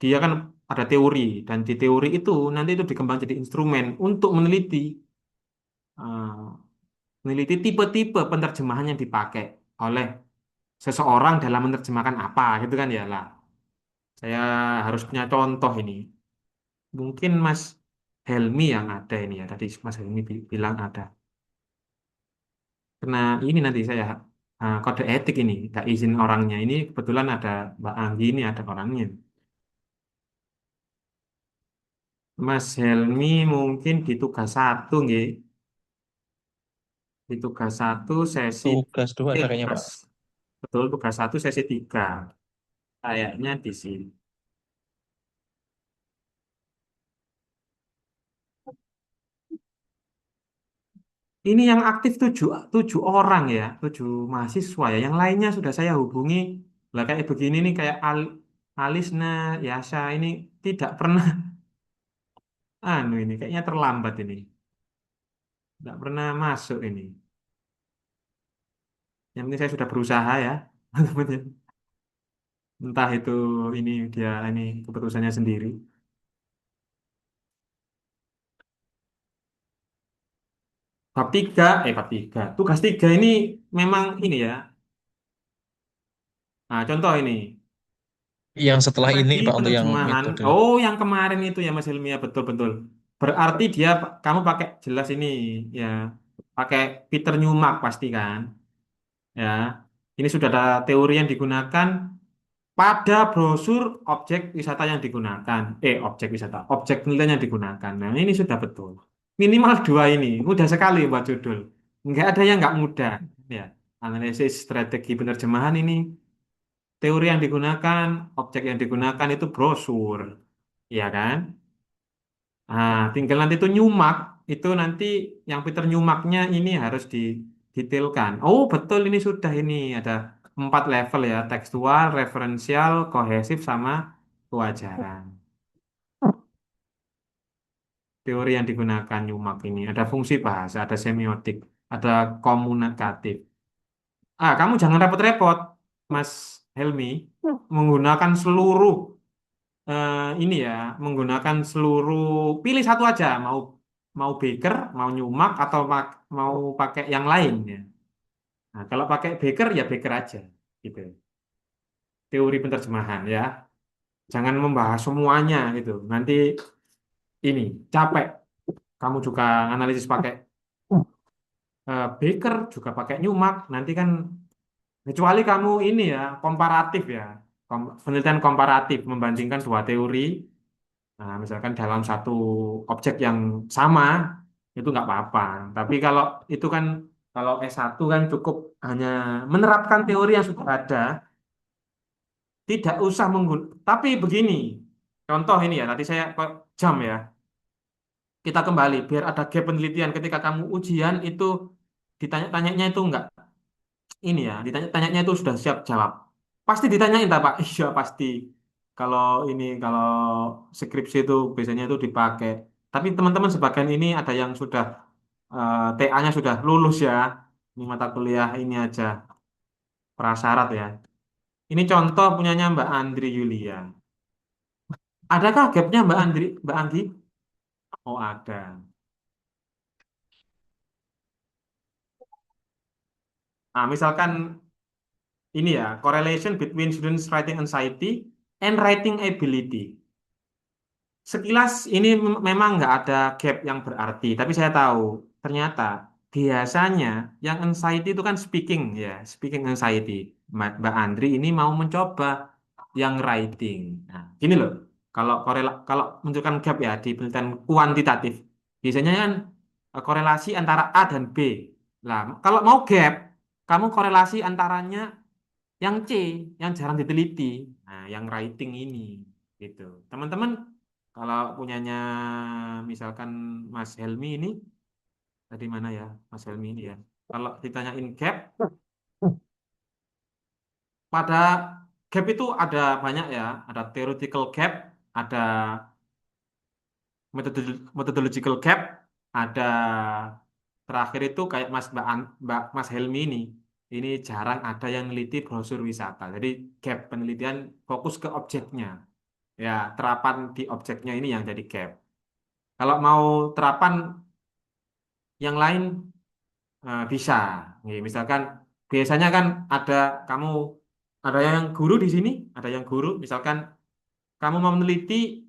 dia kan ada teori dan di teori itu nanti itu dikembang jadi instrumen untuk eh, meneliti tipe-tipe penerjemahan yang dipakai oleh seseorang dalam menerjemahkan apa gitu kan ya lah. Saya harus punya contoh ini. Mungkin Mas Helmi yang ada ini ya. Tadi Mas Helmi bilang ada. Karena ini nanti saya kode etik ini, tak izin orangnya. Ini kebetulan ada Mbak Anggi ini ada orangnya. Mas Helmi mungkin di tugas 1 nggih. Di tugas 1 sesi Tugas 2 ada kayaknya Mas. Pak. Betul tugas 1 sesi 3. Kayaknya di sini. Ini yang aktif tujuh orang ya, 7 mahasiswa ya. Yang lainnya sudah saya hubungi. Lah kayak begini nih kayak Alisna, Yasa ini tidak pernah ini kayaknya terlambat ini. Tidak pernah masuk ini. Yang penting saya sudah berusaha ya. Entah itu ini dia ini keputusannya sendiri. Bab 3. Tugas 3 ini memang ini ya. Nah, contoh ini. Yang setelah ini Strategi Pak untuk yang penerjemahan. metode. Oh, yang kemarin itu ya Mas Hilmi ya betul-betul. Berarti dia kamu pakai jelas ini ya. Pakai Peter Newmark pasti kan. Ya. Ini sudah ada teori yang digunakan pada brosur objek wisata yang digunakan. Objek wisata, objek penelitian yang digunakan. Nah, ini sudah betul. Minimal 2 ini. Mudah sekali buat judul. Nggak ada yang nggak mudah. Ya. Analisis strategi penerjemahan ini. Teori yang digunakan, objek yang digunakan itu brosur. Ya kan? Nah, tinggal nanti itu nyumak. Itu nanti yang Peter nyumaknya ini harus didetailkan. Oh, betul ini sudah ini. Ada 4 level ya. Tekstual, referensial, kohesif, sama kewajaran. Teori yang digunakan nyumak ini. Ada fungsi bahasa, ada semiotik, ada komunikatif. Kamu jangan repot-repot, Mas Helmi. Menggunakan seluruh ini ya, menggunakan seluruh, pilih satu aja, mau mau baker, mau nyumak, atau mau pakai yang lain ya. Nah, kalau pakai baker ya baker aja, gitu. Teori penerjemahan ya, jangan membahas semuanya gitu. Nanti ini capek. Kamu juga analisis pakai baker, juga pakai nyumak. Nanti kan kecuali kamu ini ya komparatif ya, penelitian komparatif membandingkan 2 teori. Nah, misalkan dalam satu objek yang sama, itu nggak apa-apa. Tapi kalau itu kan, kalau S1 kan cukup hanya menerapkan teori yang sudah ada, tidak usah menggunakan. Tapi begini, contoh ini ya, tadi saya kok jam ya, kita kembali, biar ada gap penelitian ketika kamu ujian itu ditanya-tanyanya itu nggak, ini ya, ditanya-tanyanya itu sudah siap jawab. Pasti ditanyain, tak Pak? Iya, pasti. Kalau skripsi itu biasanya itu dipakai. Tapi teman-teman sebagian ini ada yang sudah TA-nya sudah lulus ya. Ini mata kuliah ini aja prasyarat ya. Ini contoh punyanya Mbak Andri Yulia. Adakah gapnya Mbak Anggi? Oh, ada. Nah, misalkan ini ya, correlation between students writing anxiety and writing ability. Sekilas ini memang nggak ada gap yang berarti, tapi saya tahu ternyata biasanya yang anxiety itu kan speaking ya, speaking anxiety. Mbak Andri ini mau mencoba yang writing. Nah, gini loh, kalau menunjukkan gap ya di penelitian kuantitatif, biasanya kan korelasi antara A dan B. Lah, kalau mau gap, kamu korelasi antaranya yang C, yang jarang diteliti. Nah, yang writing ini gitu. Teman-teman kalau punyanya misalkan Mas Helmi ini, tadi mana ya Mas Helmi ini ya. Kalau ditanyain gap, pada gap itu ada banyak ya. Ada theoretical gap, ada methodological gap, ada terakhir itu kayak Mbak Mas Helmi ini. Ini jarang ada yang neliti brosur wisata. Jadi gap penelitian fokus ke objeknya. Ya, terapan di objeknya ini yang jadi gap. Kalau mau terapan yang lain bisa. Nih, misalkan biasanya kan kamu ada yang guru di sini, ada yang guru. Misalkan kamu mau meneliti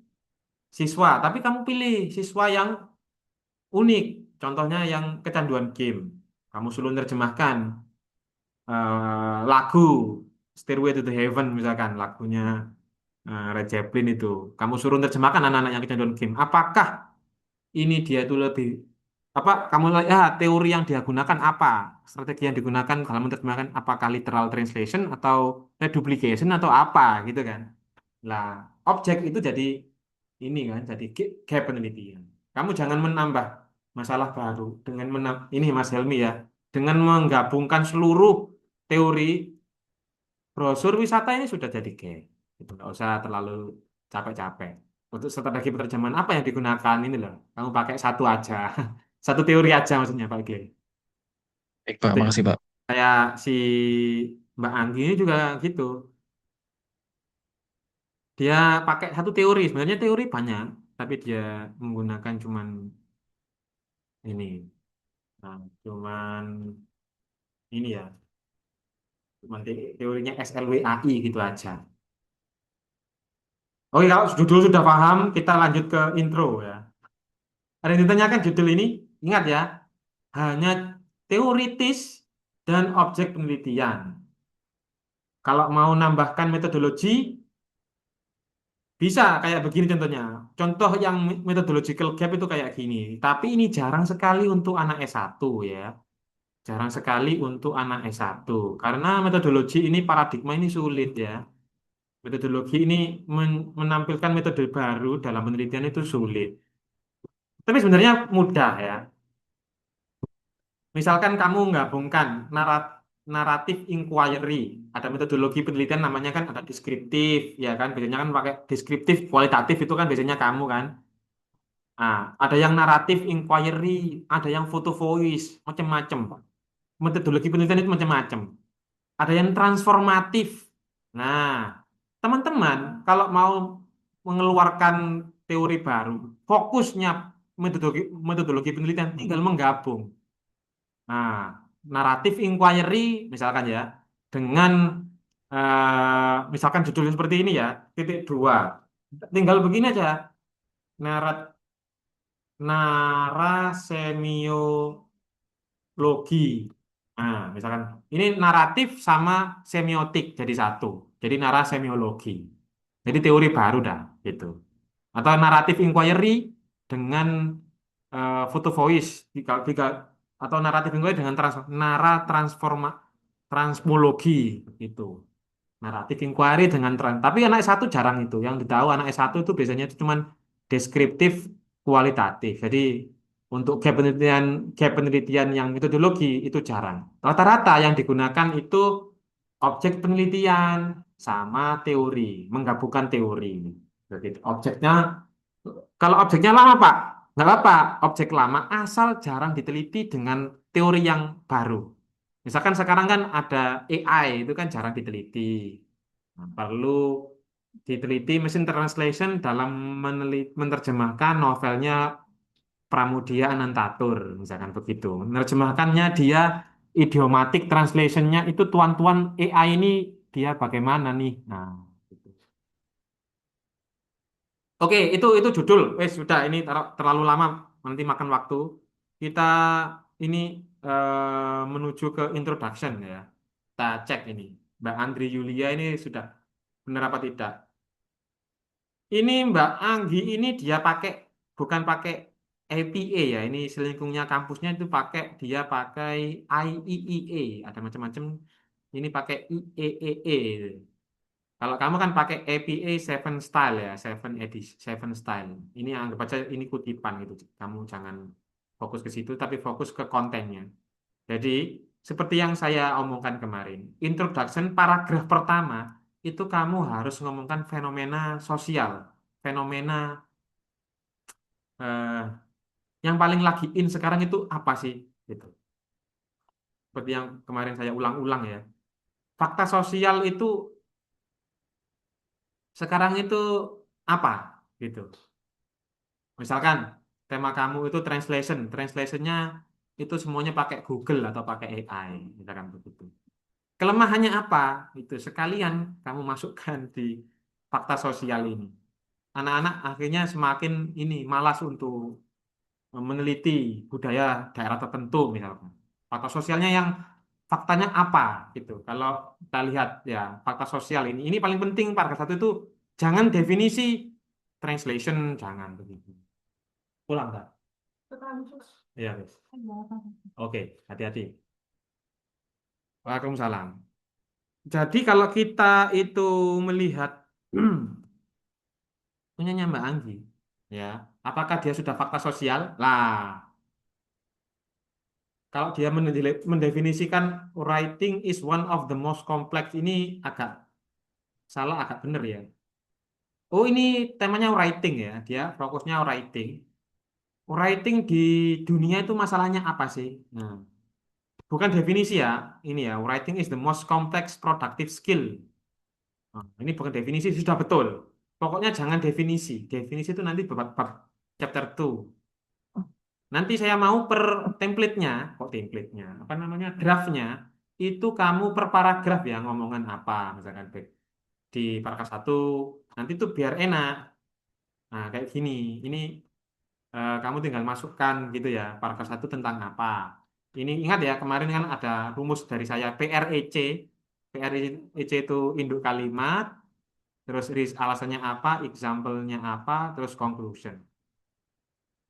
siswa, tapi kamu pilih siswa yang unik. Contohnya yang kecanduan game. Kamu suruh nerjemahkan lagu Stairway to the Heaven misalkan lagunya Led Zeppelin itu. Kamu suruh nerjemahkan anak-anak yang kecanduan game. Apakah ini dia itu lebih apa kamu teori yang dia gunakan apa, strategi yang digunakan dalam menerjemahkan, apakah literal translation atau reduplication atau apa gitu kan. Lah objek itu jadi ini kan jadi gap penelitian. Kamu jangan menambah masalah baru dengan ini Mas Helmi ya, dengan menggabungkan seluruh teori brosur wisata ini sudah jadi game. Itu nggak usah terlalu capek-capek. Untuk strategi penerjemahan apa yang digunakan ini loh. Kamu pakai satu aja, satu teori aja maksudnya Pak Gil. Baik, Pak. Gitu ya. Makasih, Pak. Kayak si Mbak Anggi ini juga gitu. Dia pakai satu teori, sebenarnya teori banyak, tapi dia menggunakan cuman ini. Nah, cuman ini ya, cuman teorinya SLWAI gitu aja. Oke, kalau judul sudah paham, kita lanjut ke intro ya. Ada yang ditanyakan judul ini, ingat ya, hanya teoritis dan objek penelitian. Kalau mau nambahkan metodologi, bisa kayak begini contohnya. Contoh yang methodological gap itu kayak gini. Tapi ini jarang sekali untuk anak S1 ya. Jarang sekali untuk anak S1. Karena metodologi ini, paradigma ini sulit ya. Metodologi ini menampilkan metode baru dalam penelitian itu sulit. Tapi sebenarnya mudah ya. Misalkan kamu menggabungkan naratif inquiry, ada metodologi penelitian namanya kan ada deskriptif, ya kan? Biasanya kan pakai deskriptif, kualitatif itu kan biasanya kamu kan. Nah, ada yang naratif inquiry, ada yang photo voice, macam-macam. Metodologi penelitian itu macam-macam. Ada yang transformatif. Nah, teman-teman, kalau mau mengeluarkan teori baru, fokusnya metodologi penelitian tinggal menggabung. Nah, naratif inquiry misalkan ya, dengan misalkan judulnya seperti ini ya, titik dua. Tinggal begini aja, narat narasemiologi. Nah, misalkan ini naratif sama semiotik jadi satu. Jadi narasemiologi. Jadi teori baru dah gitu. Atau naratif inquiry dengan photo voice atau naratif inquiry dengan transforma transmologi gitu. Naratif inquiry dengan tapi anak S1 jarang itu. Yang ditahu anak S1 itu biasanya itu cuman deskriptif kualitatif. Jadi untuk gap penelitian yang metodologi itu jarang. Rata-rata yang digunakan itu objek penelitian sama teori, menggabungkan teori. Jadi objeknya, kalau objeknya lama Pak, nggak apa-apa, objek lama asal jarang diteliti dengan teori yang baru. Misalkan sekarang kan ada AI, itu kan jarang diteliti. Nah, perlu diteliti mesin translation dalam menerjemahkan novelnya Pramudia Anantatur, misalkan begitu. Menerjemahkannya dia idiomatic translationnya itu tuan-tuan AI ini dia bagaimana nih? Nah, gitu. Oke, itu judul. Sudah ini terlalu lama nanti makan waktu. Kita ini menuju ke introduction ya. Kita cek ini. Mbak Andri Yulia ini sudah benar apa tidak? Ini Mbak Anggi ini dia pakai bukan pakai APA ya. Ini selingkungnya kampusnya itu dia pakai IEEA. Ada macam-macam. Ini pakai IEEE. Kalau kamu kan pakai APA Seven Style ya, Seven Edit, Seven Style. Ini anggap aja ini kutipan gitu. Kamu jangan fokus ke situ, tapi fokus ke kontennya. Jadi seperti yang saya omongkan kemarin, introduction paragraf pertama itu kamu harus ngomongkan fenomena sosial, fenomena eh, yang paling lagi in sekarang itu apa sih? Gitu. Seperti yang kemarin saya ulang-ulang ya. Fakta sosial itu sekarang itu apa? Gitu. Misalkan tema kamu itu translation, translationnya itu semuanya pakai Google atau pakai AI, misalkan begitu. Kelemahannya apa? Itu sekalian kamu masukkan di fakta sosial ini. Anak-anak akhirnya semakin ini malas untuk meneliti budaya daerah tertentu misalkan. Fakta sosialnya yang faktanya apa gitu. Kalau kita lihat ya fakta sosial ini paling penting paragraf satu itu jangan definisi translation jangan begitu. Pulang tak? Iya, Miss. Oke, hati-hati. Waalaikumsalam. Jadi kalau kita itu melihat punyanya Mbak Anggi, ya, apakah dia sudah fakta sosial? Lah, Kalau dia mendefinisikan writing is one of the most complex, ini agak salah, agak benar ya. Oh, ini temanya writing ya. Dia fokusnya writing. Writing di dunia itu masalahnya apa sih? Nah, bukan definisi ya. Ini ya, writing is the most complex productive skill. Nah, ini bukan definisi, sudah betul. Pokoknya jangan definisi. Definisi itu nanti bab chapter 2. Nanti saya mau per template-nya, kok template-nya, apa namanya, draft-nya, itu kamu per paragraf ya, ngomongan apa, misalkan baik di paragraf satu, nanti itu biar enak. Nah, kayak gini, ini kamu tinggal masukkan gitu ya, paragraf satu tentang apa. Ini ingat ya, kemarin kan ada rumus dari saya PREC. PREC itu induk kalimat, terus alasannya apa, example-nya apa, terus conclusion.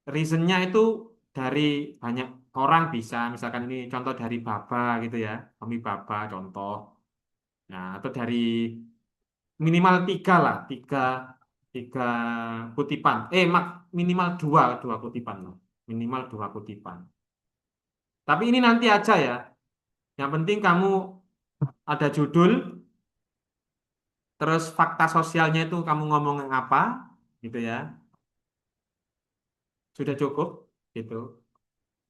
Reasonnya itu dari banyak orang bisa, misalkan ini contoh dari Baba gitu ya, kami Baba contoh. Nah, atau dari minimal tiga lah, tiga kutipan. Minimal dua kutipan loh, minimal dua kutipan. Tapi ini nanti aja ya. Yang penting kamu ada judul, terus fakta sosialnya itu kamu ngomong apa, gitu ya. Sudah cukup, gitu.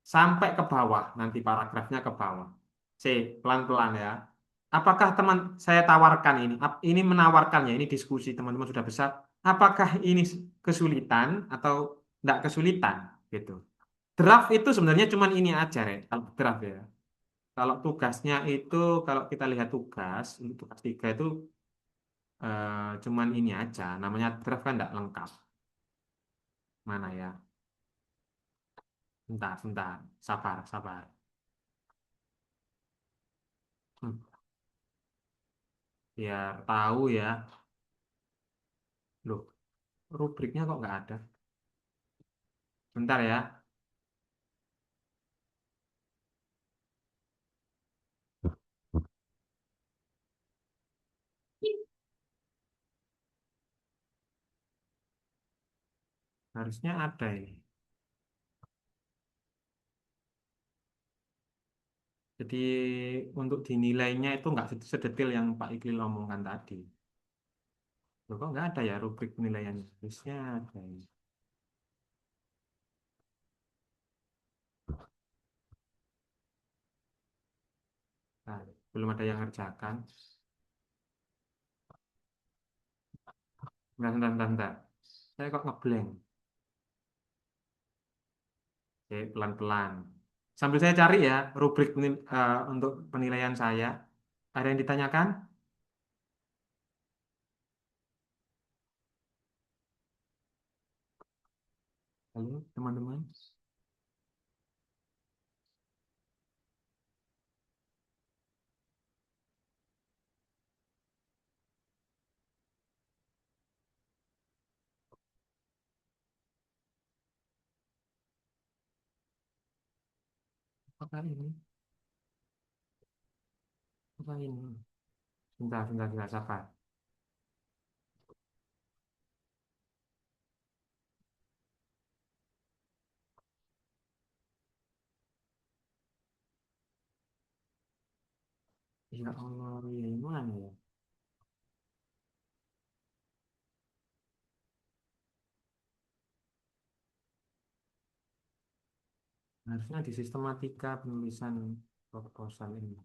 Sampai ke bawah, nanti paragrafnya ke bawah. C, pelan-pelan ya. Apakah teman saya tawarkan ini? Ini menawarkannya, ini diskusi teman-teman sudah besar. Apakah ini kesulitan atau tidak kesulitan? Gitu. Draft itu sebenarnya cuma ini aja, ya. Kalau draft ya. Kalau tugasnya itu, kalau kita lihat tugas, untuk tugas 3 itu cuman ini aja. Namanya draft kan tidak lengkap. Mana ya? Bentar, bentar. Sabar, sabar. Hmm, biar tahu ya. Loh, rubriknya kok nggak ada? Bentar ya. Harusnya ada ini. Jadi untuk dinilainya itu nggak sedetail yang Pak Iqbal omongkan tadi. Loh, kok nggak ada ya rubrik penilaian? Harusnya ada ini. Nah, belum ada yang ngerjakan. Bentar, bentar, bentar, bentar. Saya kok ngeblank. Oke, pelan-pelan. Sambil saya cari ya rubrik untuk penilaian saya. Ada yang ditanyakan? Halo, teman-teman. Apa ini? Apa ini? Bentar, bentar, bentar, sabar. Ya Allah, ini mana ya? Harusnya di sistematika penulisan proposal ini.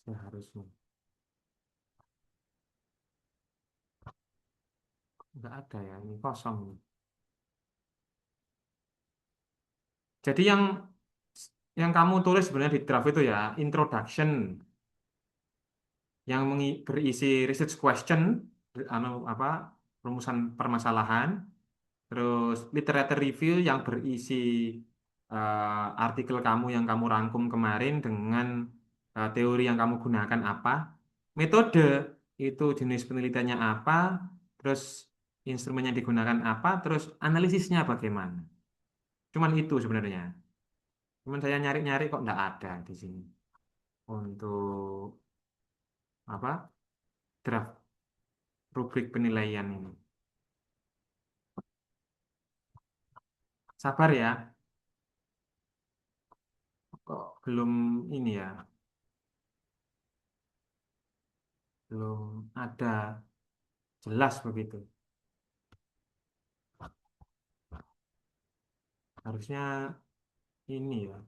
Seharusnya. Nggak ada ya, ini kosong. Jadi yang kamu tulis sebenarnya di draft itu ya, introduction, yang berisi research question, apa, rumusan permasalahan, terus literature review yang berisi artikel kamu yang kamu rangkum kemarin dengan teori yang kamu gunakan apa, metode itu jenis penelitiannya apa, terus instrumen yang digunakan apa, terus analisisnya bagaimana. Cuman itu sebenarnya. Cuman saya nyari-nyari kok nggak ada di sini untuk apa, draft rubrik penilaian ini. Sabar ya. kok belum ini ya, belum ada jelas begitu. Harusnya ini ya,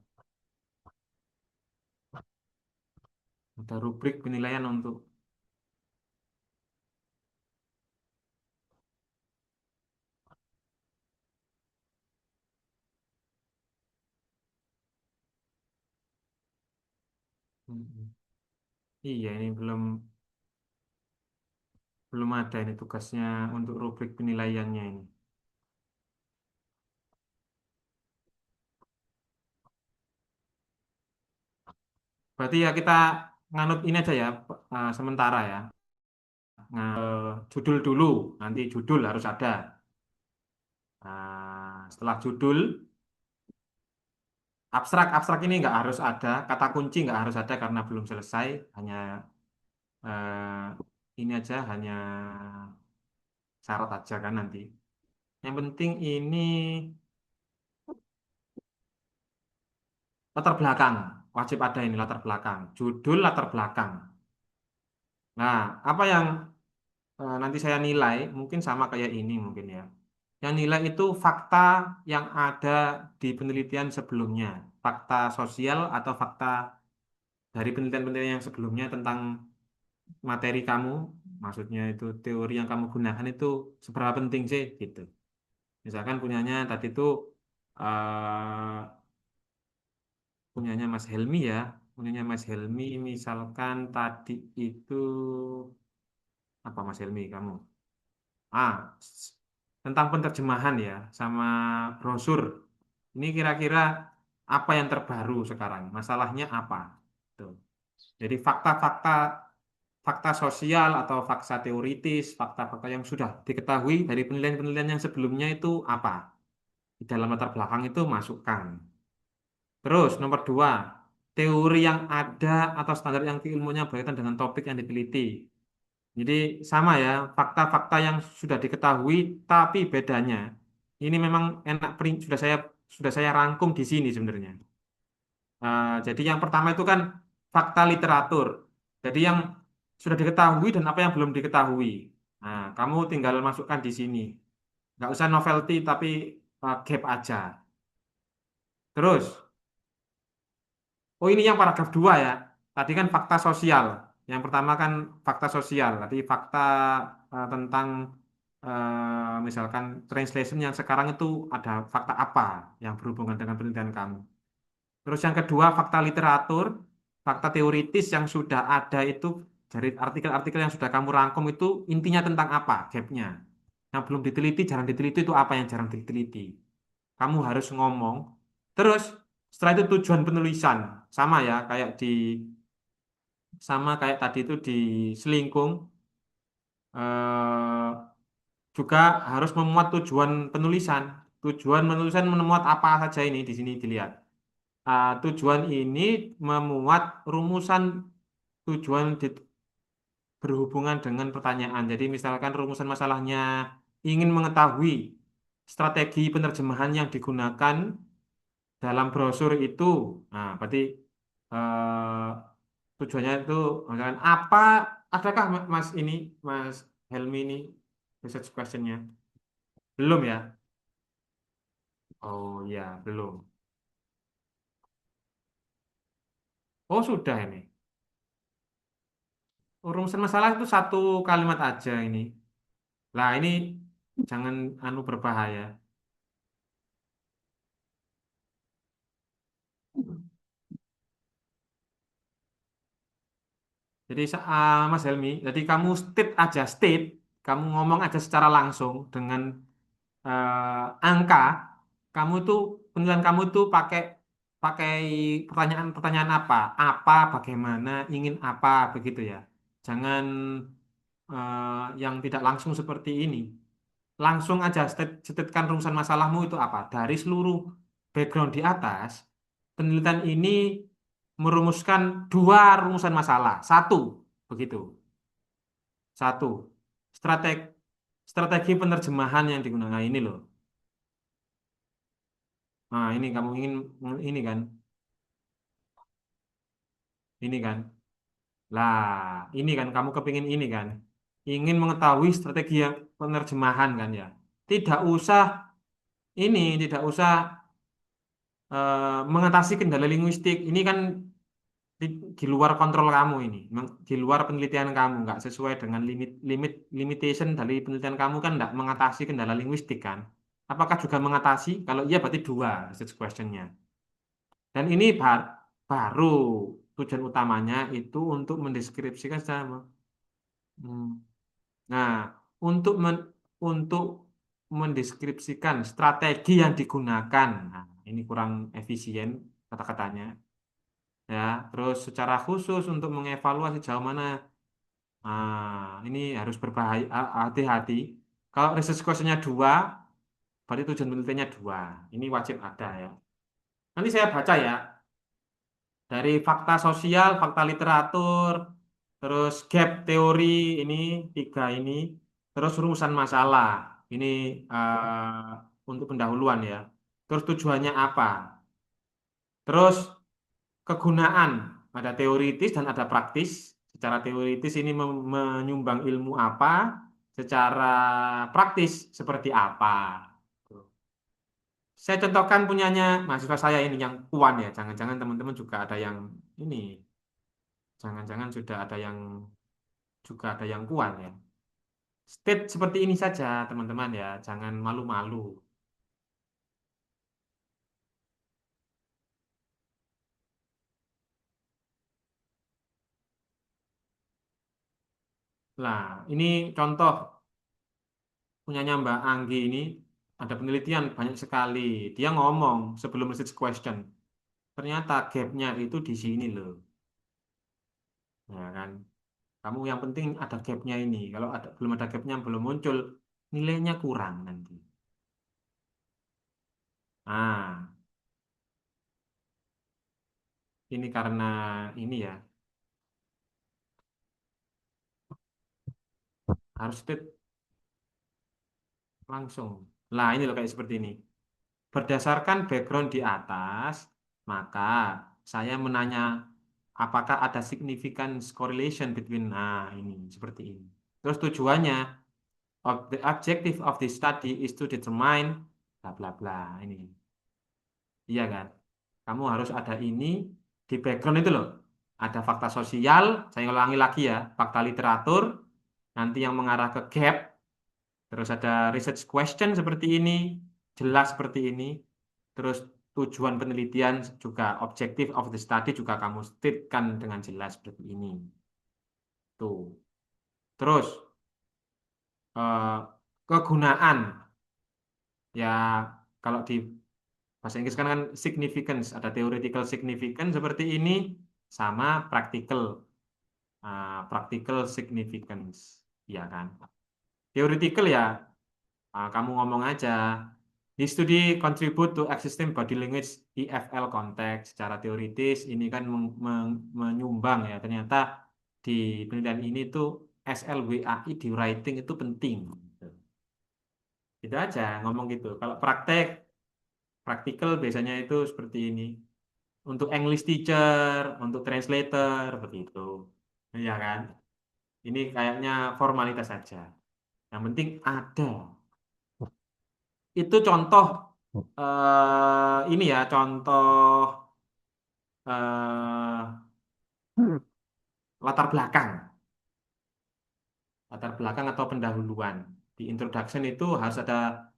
ada rubrik penilaian untuk mm, iya ini belum ada ini tugasnya untuk rubrik penilaiannya ini. Berarti ya kita nganut ini aja ya, sementara ya. Judul dulu, nanti judul harus ada. Nah, setelah judul, abstrak ini nggak harus ada, kata kunci nggak harus ada karena belum selesai, hanya eh, ini aja, hanya syarat aja kan nanti. Yang penting ini latar belakang, wajib ada ini latar belakang, judul latar belakang. Nah, apa yang nanti saya nilai mungkin sama kayak ini mungkin ya. Yang nilai itu fakta yang ada di penelitian sebelumnya, fakta sosial atau fakta dari penelitian-penelitian yang sebelumnya tentang materi kamu, maksudnya itu teori yang kamu gunakan itu seberapa penting sih gitu. Misalkan punyanya tadi itu eh, punyanya Mas Helmi ya, punyanya Mas Helmi misalkan tadi itu apa Mas Helmi kamu? Tentang penerjemahan ya sama brosur. Ini kira-kira apa yang terbaru sekarang? Masalahnya apa? Tuh. Jadi fakta sosial atau fakta teoritis, fakta-fakta yang sudah diketahui dari penelitian-penelitian yang sebelumnya itu apa? Di dalam latar belakang itu masukkan. Terus nomor dua, teori yang ada atau standar yang keilmuannya berkaitan dengan topik yang diteliti. Jadi sama ya, fakta-fakta yang sudah diketahui, tapi bedanya ini memang sudah saya rangkum di sini sebenarnya. Jadi yang pertama itu kan fakta literatur. Jadi yang sudah diketahui dan apa yang belum diketahui. Nah, kamu tinggal masukkan di sini. Nggak usah novelty tapi gap aja. Terus, oh ini yang paragraf 2 ya. Tadi kan fakta sosial. Yang pertama kan fakta sosial. Tadi fakta tentang misalkan translation yang sekarang itu ada fakta apa yang berhubungan dengan penelitian kamu. Terus yang kedua fakta literatur, fakta teoritis yang sudah ada itu dari artikel-artikel yang sudah kamu rangkum itu intinya tentang apa gapnya. Yang belum diteliti, jarang diteliti itu apa yang jarang diteliti. Kamu harus ngomong. Terus setelah itu tujuan penulisan sama ya kayak tadi itu di selingkung eh, juga harus memuat tujuan penulisan. Tujuan penulisan memuat apa saja ini di sini dilihat. Tujuan ini memuat rumusan tujuan berhubungan dengan pertanyaan. Jadi misalkan rumusan masalahnya ingin mengetahui strategi penerjemahan yang digunakan dalam brosur itu. Nah, berarti eh, tujuannya itu misalkan apa, adakah Mas Helmi ini research questionnya? Belum ya? Oh ya, belum. Oh sudah ini. Rumusan masalah itu satu kalimat aja ini. Lah ini jangan anu berbahaya. Jadi Mas Helmi, jadi kamu kamu ngomong aja secara langsung dengan angka, kamu tuh penilaian kamu tuh pakai pakai pertanyaan-pertanyaan apa, bagaimana, ingin apa, begitu ya. Jangan yang tidak langsung seperti ini. Langsung aja statekan rumusan masalahmu itu apa. Dari seluruh background di atas, penelitian ini merumuskan dua rumusan masalah. Satu, begitu. Satu, strategi strategi penerjemahan yang digunakan. Nah, ini loh. Nah, ini kamu ingin ini kan. Ini kan. Lah, ini kan kamu kepingin ini kan. Ingin mengetahui strategi yang penerjemahan kan ya. Tidak usah tidak usah mengatasi kendala linguistik. Ini kan di luar kontrol kamu ini, di luar penelitian kamu, nggak sesuai dengan limitation dari penelitian kamu kan nggak mengatasi kendala linguistik kan? Apakah juga mengatasi? Kalau iya berarti dua research questionnya. Dan ini baru tujuan utamanya itu untuk mendeskripsikan secara. Hmm. Nah, untuk untuk mendeskripsikan strategi yang digunakan, nah, ini kurang efisien kata-katanya. Ya, terus secara khusus untuk mengevaluasi jauh mana, ini harus berbahaya, hati-hati. Kalau research questionnya dua, berarti tujuan penelitiannya dua. Ini wajib ada ya. Nanti saya baca ya, dari fakta sosial, fakta literatur, terus gap teori, ini tiga ini, terus rumusan masalah. Ini untuk pendahuluan ya. Terus tujuannya apa? Terus kegunaan, ada teoritis dan ada praktis. Secara teoritis ini menyumbang ilmu apa, secara praktis seperti apa. Saya contohkan punyanya mahasiswa saya ini yang Puan ya. Jangan-jangan teman-teman juga ada yang ini, jangan-jangan sudah ada yang juga ada yang Puan ya. State seperti ini saja teman-teman ya, jangan malu-malu. Lah, ini contoh punyanya Mbak Anggi ini ada penelitian banyak sekali. Dia ngomong sebelum research question. Ternyata gapnya itu di sini loh. Ya kan? Kamu yang penting ada gapnya ini. Kalau belum ada gapnya belum muncul, nilainya kurang nanti. Ah, ini karena ini ya harus state langsung. Lah ini loh kayak seperti ini. Berdasarkan background di atas, maka saya menanya apakah ada significant correlation between ini seperti ini. Terus tujuannya the objective of the study is to determine bla bla bla ini. Iya kan? Kamu harus ada ini di background itu loh. Ada fakta sosial, saya ulangi lagi ya, fakta literatur, nanti yang mengarah ke gap, terus ada research question seperti ini, jelas seperti ini, terus tujuan penelitian juga objective of the study juga kamu statekan dengan jelas seperti ini. Tuh. Terus eh, kegunaan ya kalau di bahasa Inggris kan significance, ada theoretical significance seperti ini sama practical significance, ya kan? Theoretical ya kamu ngomong aja. Di studi contribute to existing body language EFL konteks secara teoritis ini kan menyumbang ya ternyata di penelitian ini tuh SLWAI di writing itu penting. Itu aja ngomong gitu. Kalau praktikal biasanya itu seperti ini. Untuk English teacher, untuk translator, begitu. Ya kan? Ini kayaknya formalitas saja. Yang penting ada. Itu contoh ini ya, contoh eh, latar belakang. Latar belakang atau pendahuluan. Di introduction itu harus ada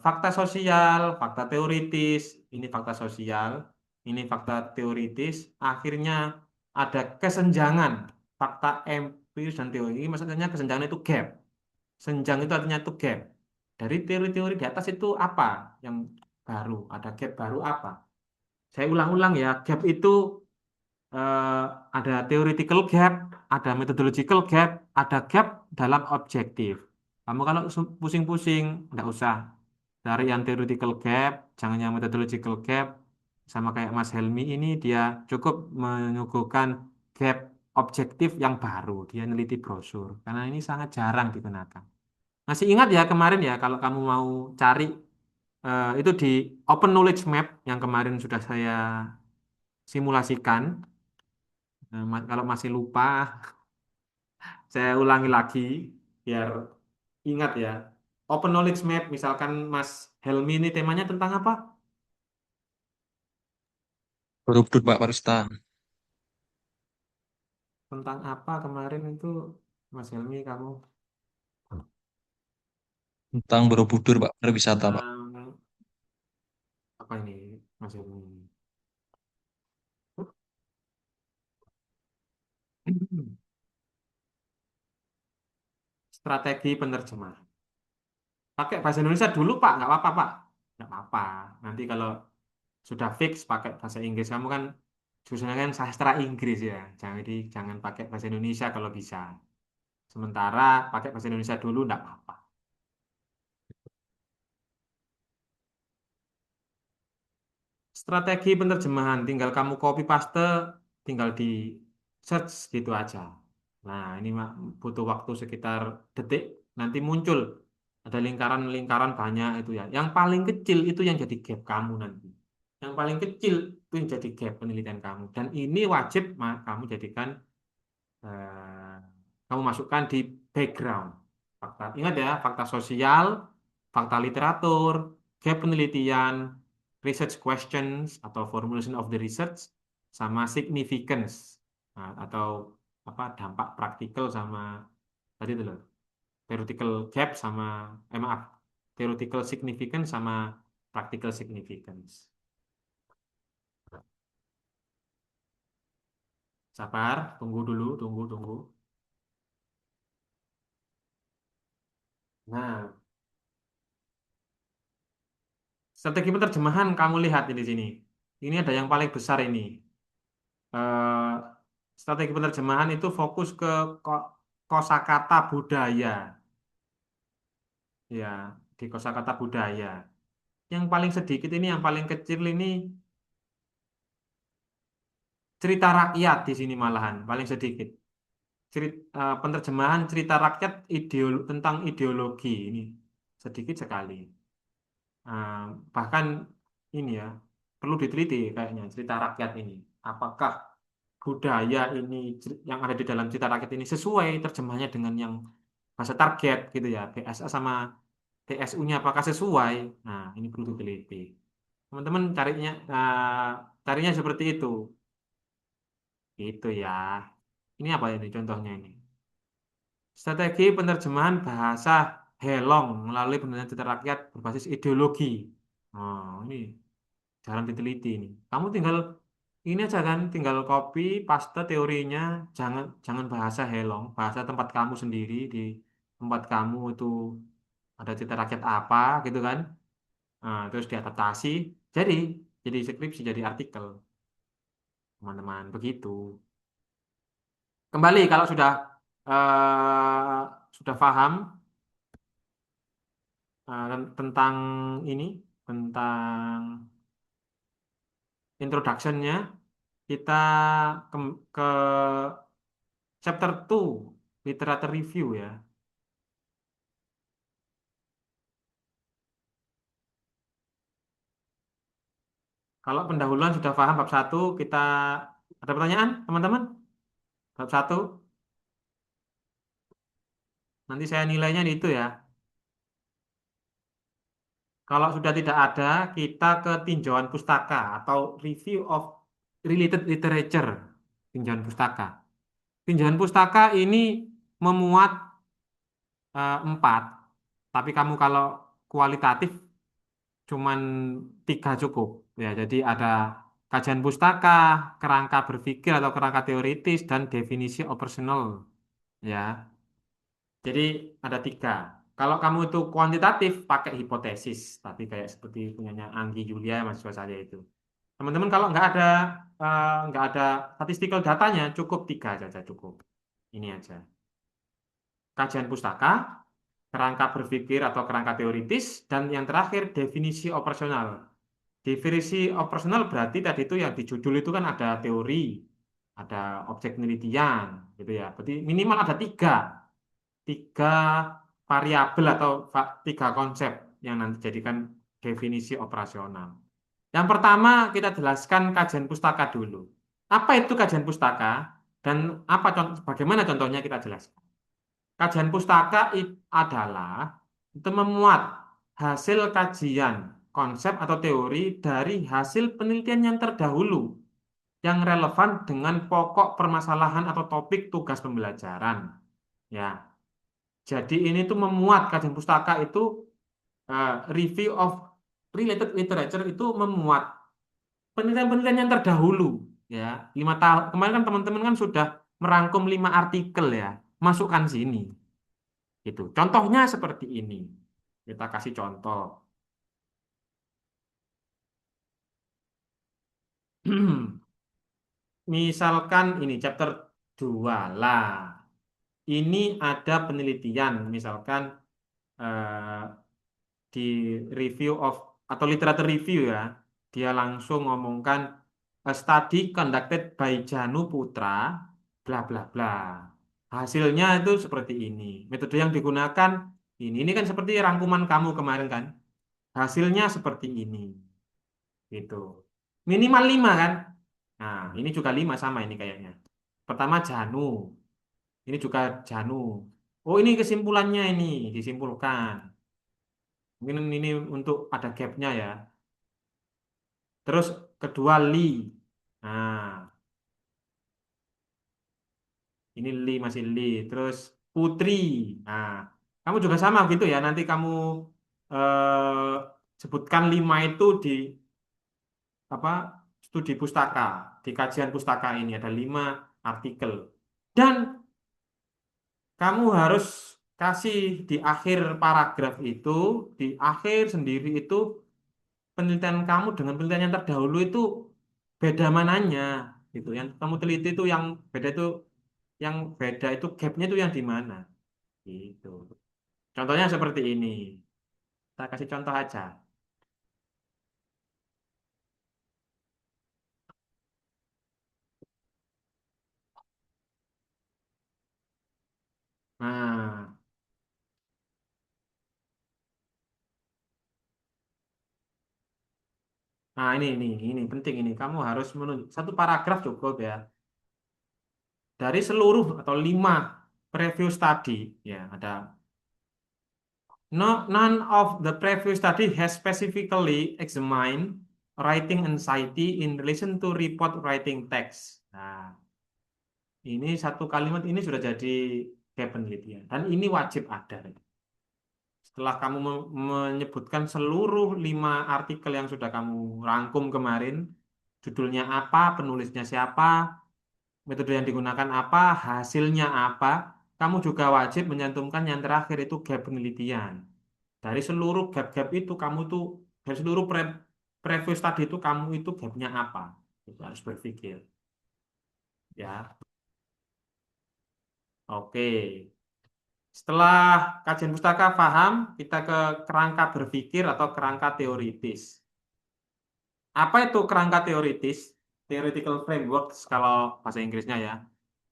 fakta sosial, fakta teoritis, ini fakta sosial, ini fakta teoritis, akhirnya ada kesenjangan fakta empiris dan teori. Ini maksudnya kesenjangan itu gap. Senjang itu artinya itu gap. Dari teori-teori di atas itu apa yang baru? Ada gap baru apa? Saya ulang-ulang ya, gap itu eh, ada theoretical gap, ada methodological gap, ada gap dalam objektif. Kamu kalau pusing-pusing, nggak usah dari yang theoretical gap, jangan yang methodological gap. Sama kayak Mas Helmi ini, dia cukup menyuguhkan gap objektif yang baru. Dia neliti brosur, karena ini sangat jarang digunakan. Masih ingat ya kemarin ya, kalau kamu mau cari itu di Open Knowledge Map yang kemarin sudah saya simulasikan. Kalau masih lupa, saya ulangi lagi biar ingat ya. Open knowledge map, misalkan Mas Helmi ini temanya tentang apa? Borobudur Pak Parusta. Tentang apa kemarin itu Mas Helmi kamu? Tentang Borobudur Pak, pariwisata Pak. Tentang apa ini Mas Helmi? Strategi penerjemah. Pakai bahasa Indonesia dulu Pak, nggak apa-apa Pak. Nggak apa-apa. Nanti kalau sudah fix pakai bahasa Inggris, kamu kan jurusannya kan sastra Inggris ya. Jangan pakai bahasa Indonesia kalau bisa. Sementara pakai bahasa Indonesia dulu nggak apa-apa. Strategi penerjemahan tinggal kamu copy paste, tinggal di search gitu aja. Nah, ini mah butuh waktu sekitar detik, nanti muncul ada lingkaran-lingkaran banyak itu ya. Yang paling kecil itu yang jadi gap kamu nanti. Yang paling kecil itu yang jadi gap penelitian kamu. Dan ini wajib kamu jadikan eh, kamu masukkan di background. Fakta, ingat ya, fakta sosial, fakta literatur, gap penelitian, research questions atau formulation of the research, sama significance. Nah, atau apa dampak praktikal sama tadi itu loh, theoretical gap sama maaf, theoretical significance sama practical significance. Sabar, tunggu dulu, tunggu. Nah, strategi penerjemahan kamu lihat di sini. Ini ada yang paling besar ini. Eh, Strategi penerjemahan itu fokus ke kosakata budaya, ya, di kosakata budaya. Yang paling sedikit ini, yang paling kecil ini cerita rakyat di sini malahan paling sedikit. Penerjemahan cerita rakyat tentang ideologi ini sedikit sekali. Eh, Bahkan ini ya perlu diteliti kayaknya cerita rakyat ini. Apakah budaya ini yang ada di dalam cerita rakyat ini sesuai terjemahnya dengan yang bahasa target gitu ya, BSA sama TSU-nya apakah sesuai? Nah, ini perlu diteliti. Teman-teman carinya seperti itu. Itu ya. Ini apa ini contohnya ini? Strategi penerjemahan bahasa Helong melalui penelitian cerita rakyat berbasis ideologi. Oh, ini jarang diteliti ini. Kamu tinggal ini aja kan, tinggal copy, paste teorinya, jangan jangan bahasa Helong, bahasa tempat kamu sendiri di tempat kamu itu ada cerita rakyat apa gitu kan. Nah, terus diadaptasi, jadi jadi skripsi, jadi artikel, teman-teman, begitu. Kembali kalau sudah paham tentang ini, tentang introduction-nya, kita ke chapter 2, literature review ya. Kalau pendahuluan sudah paham bab satu, kita ada pertanyaan, teman-teman? Bab satu, nanti saya nilainya di itu ya. Kalau sudah tidak ada, kita ke tinjauan pustaka atau review of related literature. Tinjauan pustaka. Tinjauan pustaka ini memuat empat, tapi kamu kalau kualitatif cuman tiga cukup. Ya, jadi ada kajian pustaka, kerangka berpikir atau kerangka teoritis, dan definisi operasional. Ya, jadi ada tiga. Kalau kamu itu kuantitatif pakai hipotesis, tapi kayak seperti punyanya Anggi Julia mahasiswa saya itu. Teman-teman kalau nggak ada statistical datanya cukup tiga saja cukup. Ini aja. Kajian pustaka, kerangka berpikir atau kerangka teoritis, dan yang terakhir definisi operasional. Definisi operasional berarti tadi itu yang di judul itu kan ada teori, ada objek penelitian, gitu ya. Berarti minimal ada tiga variabel atau tiga konsep yang nanti jadikan definisi operasional. Yang pertama kita jelaskan kajian pustaka dulu. Apa itu kajian pustaka? Dan bagaimana contohnya kita jelaskan. Kajian pustaka adalah itu memuat hasil kajian konsep atau teori dari hasil penelitian yang terdahulu yang relevan dengan pokok permasalahan atau topik tugas pembelajaran. Ya, jadi ini tuh memuat kajian pustaka itu review of related literature itu memuat penelitian-penelitian yang terdahulu. Ya, 5 tahun kemarin kan teman-teman kan sudah merangkum 5 artikel ya, masukkan sini. Itu contohnya seperti ini. Kita kasih contoh. Misalkan ini chapter 2 lah. Ini ada penelitian, misalkan eh, di review of atau literature review ya. Dia langsung ngomongkan a study conducted by Janu Putra, bla bla bla. Hasilnya itu seperti ini. Metode yang digunakan ini. Ini kan seperti rangkuman kamu kemarin kan. Hasilnya seperti ini. Gitu. Minimal 5 kan? Nah, ini juga 5 sama ini kayaknya. Pertama Janu. Ini juga Janu. Oh, ini kesimpulannya ini disimpulkan. Mungkin ini untuk ada gapnya ya. Terus kedua Li. Nah, ini Li masih Li. Terus Putri. Nah, kamu juga sama gitu ya. Nanti kamu eh, sebutkan 5 itu di apa studi pustaka, di kajian pustaka ini ada 5 artikel. Dan kamu harus kasih di akhir paragraf itu, di akhir sendiri itu penelitian kamu dengan penelitian yang terdahulu itu beda mananya gitu. Yang kamu teliti itu yang beda itu gapnya itu yang di mana gitu. Contohnya seperti ini. Kita kasih contoh aja. Nah, ini penting ini. Kamu harus menunjuk satu paragraf cukup ya. Dari seluruh atau 5 preview study ya ada no, none of the previous study has specifically examined writing anxiety in relation to report writing text. Nah, ini satu kalimat ini sudah jadi kayak penelitian dan ini wajib ada. Setelah kamu menyebutkan seluruh 5 artikel yang sudah kamu rangkum kemarin, judulnya apa, penulisnya siapa, metode yang digunakan apa, hasilnya apa, kamu juga wajib menyantumkan yang terakhir itu gap penelitian. Dari seluruh gap-gap itu kamu tuh dari seluruh previous tadi itu kamu itu gapnya apa? Itu harus berpikir. Ya, oke. Setelah kajian pustaka paham, kita ke kerangka berpikir atau kerangka teoritis. Apa itu kerangka teoritis? Theoretical framework kalau bahasa Inggrisnya ya.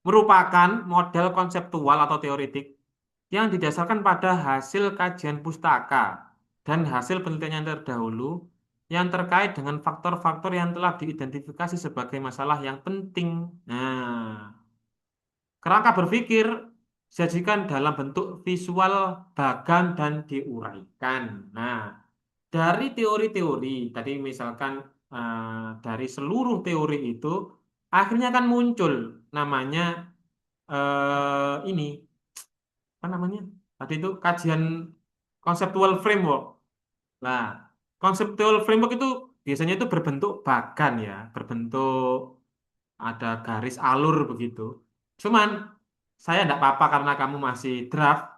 Merupakan model konseptual atau teoritik yang didasarkan pada hasil kajian pustaka dan hasil penelitian yang terdahulu yang terkait dengan faktor-faktor yang telah diidentifikasi sebagai masalah yang penting. Nah, kerangka berpikir disajikan dalam bentuk visual, bagan, dan diuraikan. Nah, dari teori-teori, tadi misalkan dari seluruh teori itu, akhirnya kan muncul namanya ini apa namanya? Tadi itu kajian conceptual framework. Nah, conceptual framework itu biasanya itu berbentuk bagan ya, berbentuk ada garis alur begitu. Cuman saya tidak apa-apa karena kamu masih draft,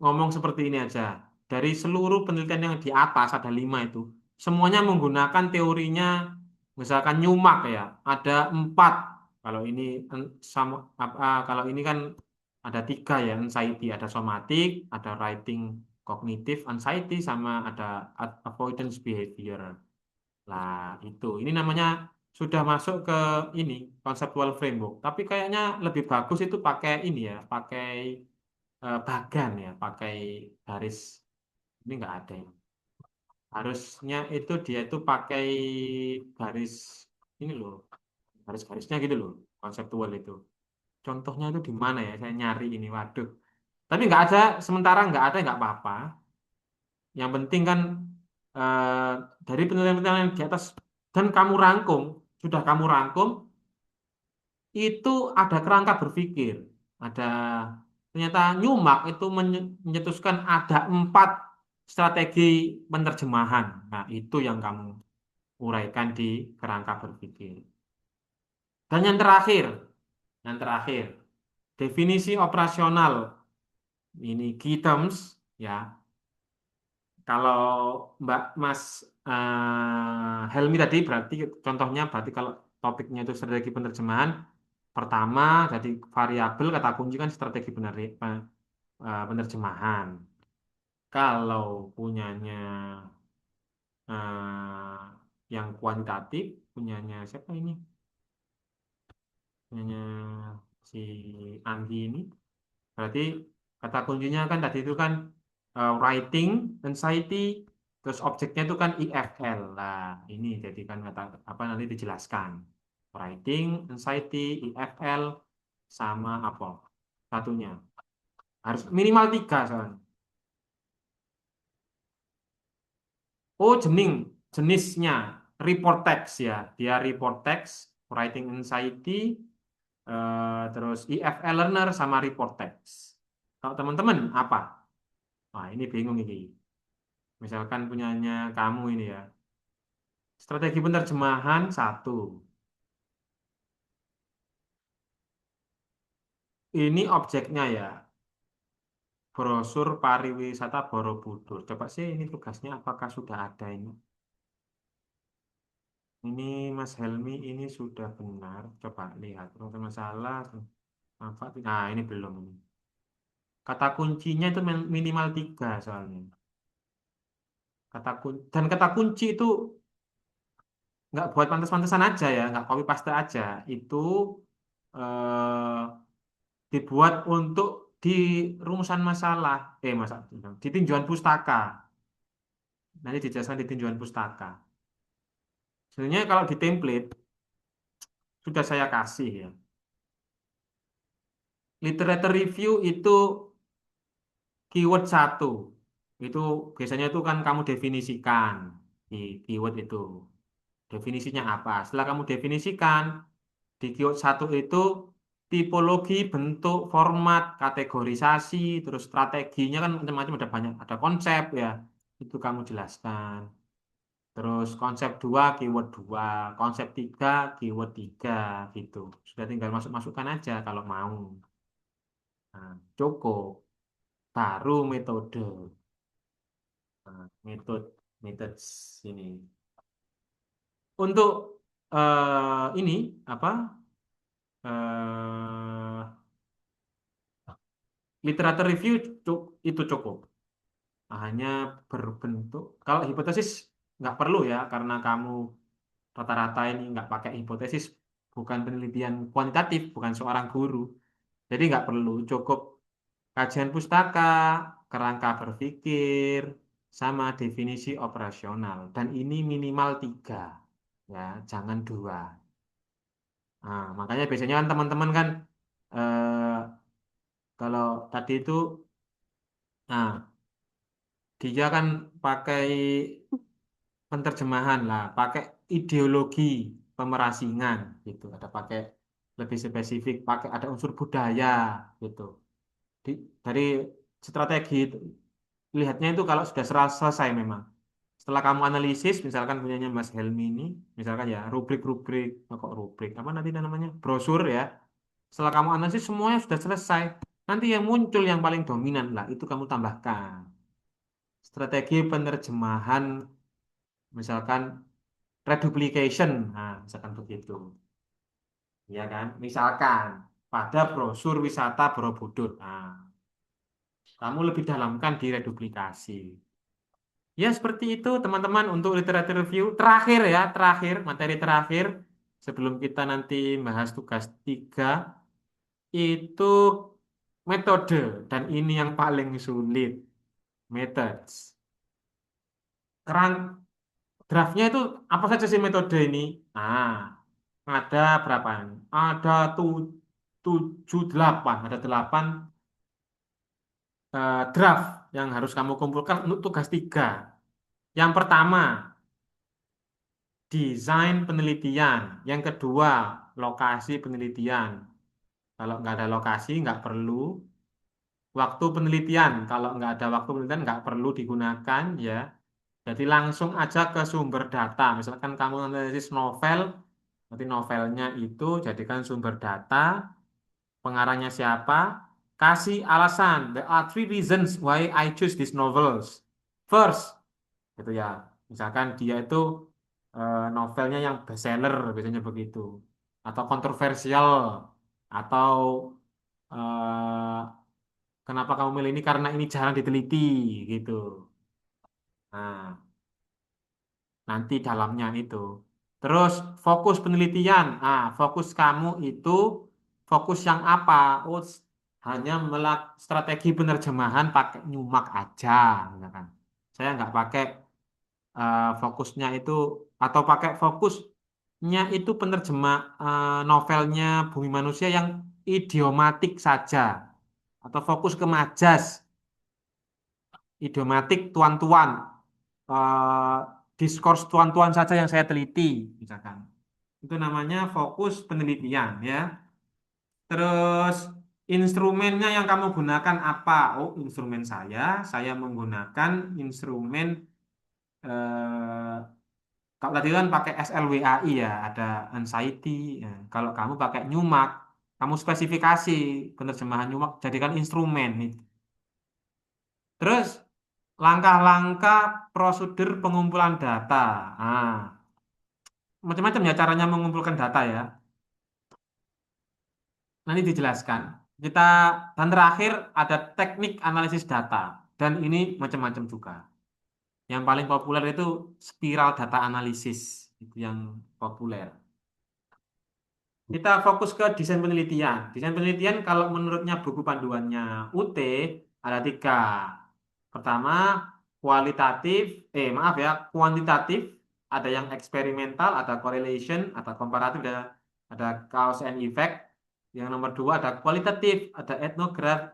ngomong seperti ini aja. Dari seluruh penelitian yang di atas ada 5 itu, semuanya menggunakan teorinya, misalkan Newmark ya, ada 4. Kalau ini sama kalau ini kan ada 3 ya, anxiety, ada somatic, ada writing cognitive anxiety, sama ada avoidance behavior. Lah itu, ini namanya sudah masuk ke ini conceptual framework. Tapi kayaknya lebih bagus itu pakai ini ya, pakai bagan ya, pakai garis ini enggak ada ya. Harusnya itu dia itu pakai garis ini loh. garis-garisnya gitu loh, konseptual itu. Contohnya itu di mana ya? Saya nyari ini, waduh. Tapi nggak ada, sementara nggak ada nggak apa-apa. Yang penting kan eh, dari penelitian-penelitian di atas dan kamu rangkum, sudah kamu rangkum, itu ada kerangka berpikir. Ada ternyata Newmark itu menyetuskan ada 4 strategi penerjemahan. Nah, itu yang kamu uraikan di kerangka berpikir. Dan yang terakhir, definisi operasional ini key terms ya. Kalau Mbak Mas Helmi tadi berarti contohnya berarti kalau topiknya itu strategi penerjemahan pertama jadi variabel kata kunci kan strategi penerjemahan. Kalau punyanya eh, yang kuantitatif punyanya siapa ini? Punyanya si Anggi ini. Berarti kata kuncinya kan tadi itu kan writing, anxiety, terus objeknya itu kan IFL. Lah, ini jadi kan kata apa nanti dijelaskan. Writing, anxiety, IFL sama apa? Satunya. Harus minimal 3 soalnya. Oh, jenisnya report text ya. Dia report text, writing anxiety, terus IFL learner sama report text. Kalau teman-teman apa? Wah, ini bingung ini. Misalkan punyanya kamu ini ya. Strategi penerjemahan satu. Ini objeknya ya. Brosur pariwisata Borobudur. Coba sih ini tugasnya apakah sudah ada ini. Ini Mas Helmi ini sudah benar. Coba lihat. Kalau ada masalah. Apa? Nah, ini belum ini. Kata kuncinya itu minimal 3 soalnya. Dan kata kunci itu nggak buat pantas-pantasan aja ya, nggak copy paste aja. Itu eh, dibuat untuk di rumusan masalah, di tinjauan pustaka. Nanti dijelaskan di tinjauan pustaka. Sebenarnya kalau di template sudah saya kasih ya. Literature review itu keyword satu. Itu biasanya itu kan kamu definisikan di keyword itu. Definisinya apa? Setelah kamu definisikan, di keyword satu itu tipologi, bentuk, format, kategorisasi, terus strateginya kan macam-macam ada banyak, ada konsep ya. Itu kamu jelaskan. Terus konsep 2 keyword 2 konsep 3 keyword 3 gitu. Sudah tinggal masuk-masukkan aja kalau mau. Nah, cukup. Baru metode. Nah, metode ini. Untuk ini apa? eh Literatur review itu cukup. Hanya berbentuk. Kalau hipotesis nggak perlu ya, karena kamu rata-rata ini nggak pakai hipotesis, bukan penelitian kuantitatif, bukan seorang guru. Jadi nggak perlu, cukup kajian pustaka, kerangka berpikir, sama definisi operasional. Dan ini minimal 3, ya, jangan 2. Nah, makanya biasanya kan teman-teman kan eh, kalau tadi itu, nah dia kan pakai penerjemahan lah, pakai ideologi pemerasingan gitu. Ada pakai lebih spesifik, pakai ada unsur budaya gitu. Dari strategi itu, lihatnya itu kalau sudah selesai memang. Setelah kamu analisis, misalkan punyanya Mas Helmi ini, misalkan ya rubrik-rubrik, kok rubrik, apa nanti namanya, brosur ya. Setelah kamu analisis semuanya sudah selesai. Nanti yang muncul yang paling dominan lah, itu kamu tambahkan. Strategi penerjemahan, misalkan reduplication, nah, misalkan begitu, ya kan? Misalkan pada brosur wisata Borobudur, nah, kamu lebih dalamkan di reduplikasi. Ya seperti itu teman-teman untuk literatur review. Terakhir ya, materi terakhir sebelum kita nanti bahas tugas 3 itu metode dan ini yang paling sulit, methods. Kerang draftnya itu apa saja sih metode ini? Ah, Ada berapa ini? Ada tujuh, delapan. Ada delapan draft yang harus kamu kumpulkan untuk tugas tiga. Yang pertama, desain penelitian. Yang kedua, lokasi penelitian. Kalau nggak ada lokasi, nggak perlu. Waktu penelitian, kalau nggak ada waktu penelitian, nggak perlu digunakan ya. Jadi langsung aja ke sumber data. Misalkan kamu analisis novel, nanti novelnya itu jadikan sumber data, pengarangnya siapa, kasih alasan. There are three reasons why I choose these novels. First, gitu ya. Misalkan dia itu novelnya yang bestseller, biasanya begitu. Atau kontroversial, atau eh, kenapa kamu milih ini karena ini jarang diteliti, gitu. Nah, nanti dalamnya itu. Terus fokus penelitian. Fokus kamu itu fokus yang apa? Oh, hanya strategi penerjemahan pakai nyumak aja, misalkan. Saya nggak pakai fokusnya itu atau pakai fokusnya itu penerjemah novelnya Bumi Manusia yang idiomatik saja atau fokus ke majas, idiomatik tuan-tuan, eh, diskurs tuan-tuan saja yang saya teliti, misalkan. Itu namanya fokus penelitian ya. Terus instrumennya yang kamu gunakan apa? Oh, instrumen saya menggunakan instrumen eh, kalau tadi kan pakai SLWAI ya, ada anxiety. Ya. Kalau kamu pakai Newmark, kamu spesifikasi penerjemahan Newmark jadikan instrumen. Terus langkah-langkah prosedur pengumpulan data. Ah, macam-macam ya caranya mengumpulkan data ya. Nanti dijelaskan. Kita dan terakhir ada teknik analisis data dan ini macam-macam juga. Yang paling populer itu spiral data analisis itu yang populer. Kita fokus ke desain penelitian. Desain penelitian kalau menurutnya buku panduannya UT ada tiga. Pertama, kualitatif, maaf ya, kuantitatif, ada yang eksperimental, ada correlation, ada komparatif, ada cause and effect. Yang nomor dua ada kualitatif, ada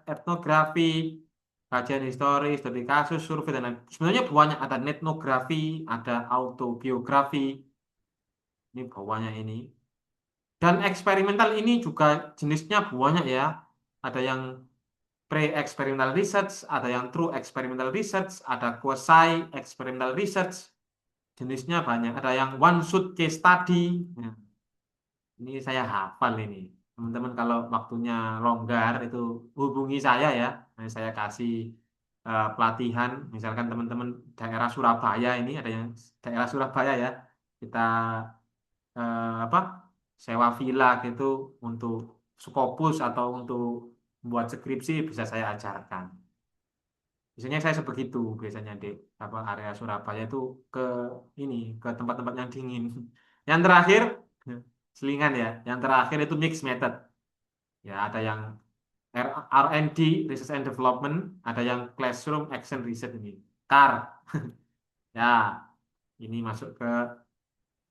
etnografi, kajian historis, studi kasus, survei, dan lain. Sebenarnya banyak, ada etnografi, ada autobiografi, ini bawahnya ini. Dan eksperimental ini juga jenisnya banyak ya. Ada yang pre-experimental research, ada yang true experimental research, ada quasi experimental research. Jenisnya banyak. Ada yang one shot case study. Nah, ini saya hafal ini. Teman-teman kalau waktunya longgar itu hubungi saya ya. Nanti saya kasih pelatihan. Misalkan teman-teman daerah Surabaya ini ada yang daerah Surabaya ya. Kita apa sewa villa gitu untuk Skopus atau untuk membuat skripsi bisa saya ajarkan. Biasanya saya sebegitu biasanya di apa area Surabaya itu ke ini ke tempat-tempat yang dingin. Yang terakhir selingan ya. Yang terakhir itu mixed method. Ya ada yang R&D Research and Development, ada yang Classroom Action Research ini. CAR. Ya, ini masuk ke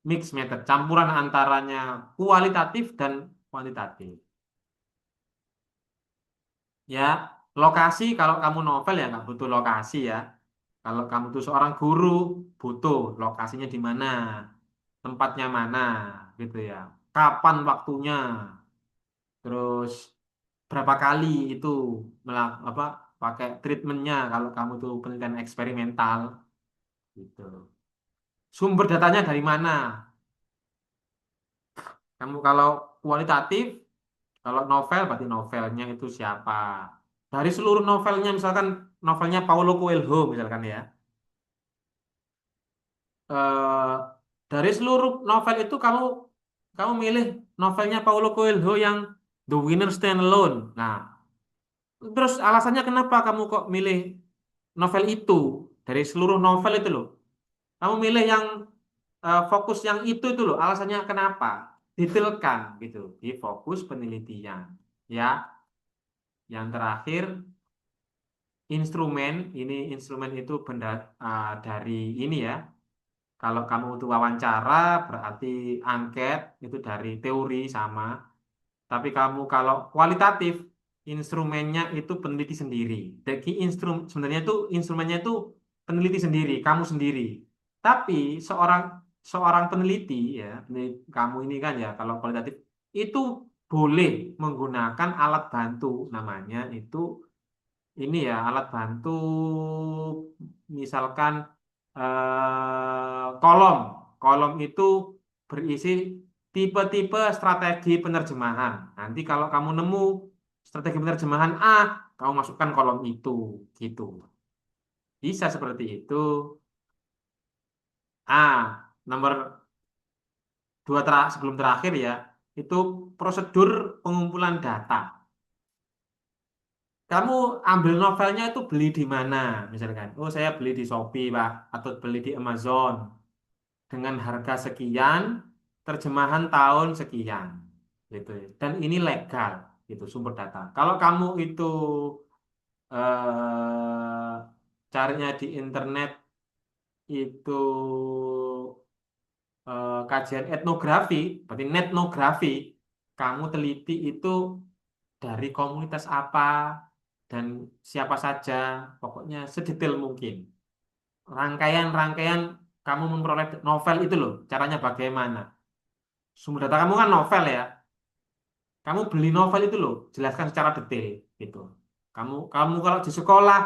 mixed method, campuran antaranya kualitatif dan kuantitatif. Ya, lokasi kalau kamu novel ya nggak butuh lokasi ya. Kalau kamu tuh seorang guru, butuh lokasinya di mana, tempatnya mana, gitu ya. Kapan waktunya, terus berapa kali itu apa pakai treatmentnya kalau kamu tuh penelitian eksperimental, gitu. Sumber datanya dari mana? Kamu kalau kualitatif, kalau novel berarti novelnya itu siapa? Dari seluruh novelnya, misalkan novelnya Paulo Coelho, misalkan ya. eh, dari seluruh novel itu kamu milih novelnya Paulo Coelho yang The Winner Stand Alone. Nah, terus alasannya kenapa kamu kok milih novel itu dari seluruh novel itu loh? Kamu milih yang fokus yang itu loh. Alasannya kenapa? Detailkan gitu di fokus penelitian. Ya, yang terakhir instrumen. Ini instrumen itu benda dari ini ya. Kalau kamu itu wawancara, berarti angket itu dari teori sama. Tapi kamu kalau kualitatif, instrumennya itu peneliti sendiri. Jadi sebenarnya itu instrumennya itu peneliti sendiri, kamu sendiri. Tapi seorang seorang peneliti ya, kamu ini kan ya, kalau kualitatif itu boleh menggunakan alat bantu, namanya itu ini ya alat bantu, misalkan kolom. Kolom itu berisi tipe-tipe strategi penerjemahan. Nanti kalau kamu nemu strategi penerjemahan A, kamu masukkan kolom itu, gitu. Bisa seperti itu. Nomor dua sebelum terakhir ya, itu prosedur pengumpulan data. Kamu ambil novelnya itu beli di mana, misalkan. Oh, saya beli di Shopee, Pak, atau beli di Amazon dengan harga sekian, terjemahan tahun sekian, gitu. Dan ini legal, itu sumber data. Kalau kamu itu carinya di internet itu kajian etnografi, berarti netnografi, kamu teliti itu dari komunitas apa dan siapa saja, pokoknya sedetail mungkin. Rangkaian-rangkaian kamu memperoleh novel itu loh, caranya bagaimana. Sumber data kamu kan novel ya. Kamu beli novel itu loh, jelaskan secara detail gitu. Kamu kamu kalau di sekolah,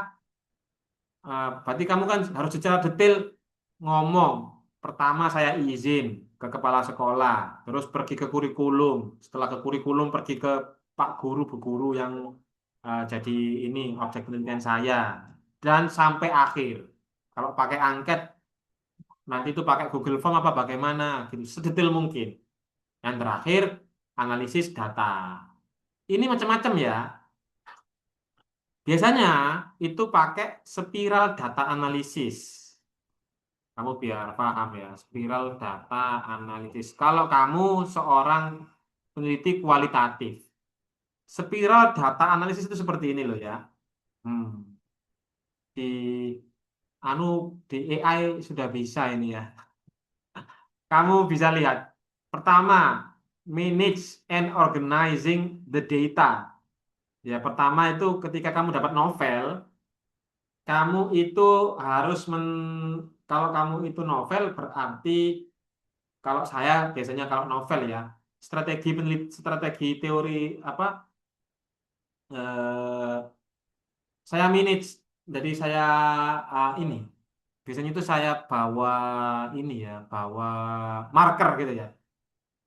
berarti kamu kan harus secara detail ngomong. Pertama saya izin ke kepala sekolah, terus pergi ke kurikulum. Setelah ke kurikulum pergi ke Pak Guru, Bu Guru yang jadi ini objek penelitian saya. Dan sampai akhir. Kalau pakai angket, nanti itu pakai Google Form apa bagaimana gitu, sedetail mungkin. Yang terakhir, analisis data. Ini macam-macam ya. Biasanya itu pakai spiral data analisis. Kamu biar paham ya, spiral data analisis. Kalau kamu seorang peneliti kualitatif, spiral data analisis itu seperti ini loh ya. Hmm. Di anu di AI sudah bisa ini ya. Kamu bisa lihat. Pertama, manage and organizing the data. Ya, pertama itu ketika kamu dapat novel, kamu itu harus kalau kamu itu novel berarti kalau saya biasanya kalau novel ya strategi teori apa saya manage, jadi saya ini biasanya itu saya bawa ini ya bawa marker gitu ya,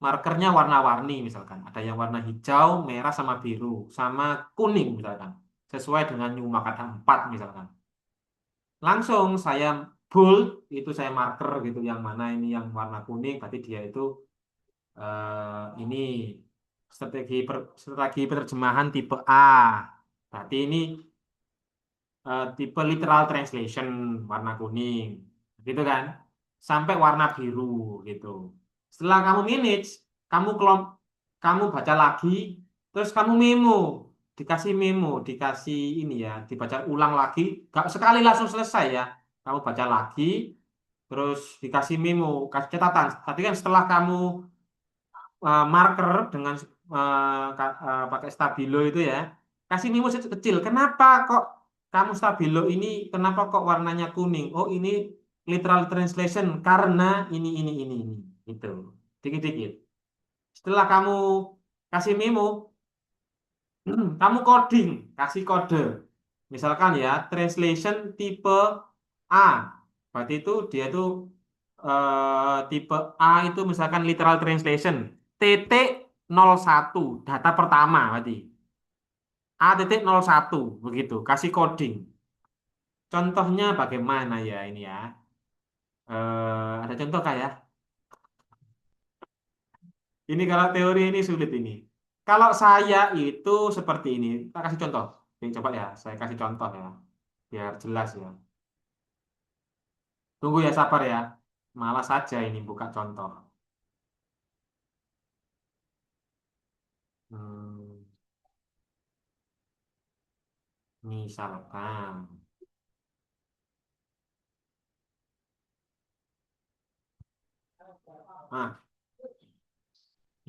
markernya warna-warni misalkan ada yang warna hijau, merah sama biru sama kuning misalkan sesuai dengan Numa kata 4 misalkan. Langsung saya bold itu saya marker gitu yang mana ini yang warna kuning berarti dia itu ini strategi penerjemahan tipe A. Berarti ini tipe literal translation warna kuning. Gitu kan? Sampai warna biru gitu. Setelah kamu manage, kamu baca lagi, terus kamu memo, dikasih memo, dikasih ini ya, dibaca ulang lagi, gak sekali langsung selesai ya. Kamu baca lagi, terus dikasih memo, kasih catatan. Tadi kan setelah kamu marker dengan pakai stabilo itu ya, kasih memo kecil. Kenapa kok kamu stabilo ini? Kenapa kok warnanya kuning? Oh ini literal translation karena ini. Itu dikit-dikit. Setelah kamu kasih memo, kamu coding, kasih kode. Misalkan ya, translation tipe A. Berarti itu dia itu tipe A itu misalkan literal translation. TT01 data pertama berarti. A.01 begitu, kasih coding. Contohnya bagaimana ya ini ya? Ada contoh kayak ini kalau teori ini sulit ini. Kalau saya itu seperti ini, kita kasih contoh. Oke, coba ya, saya kasih contoh ya, biar jelas ya. Tunggu ya, sabar ya. Malas saja ini buka contoh. Hmm, misalkan, Nah,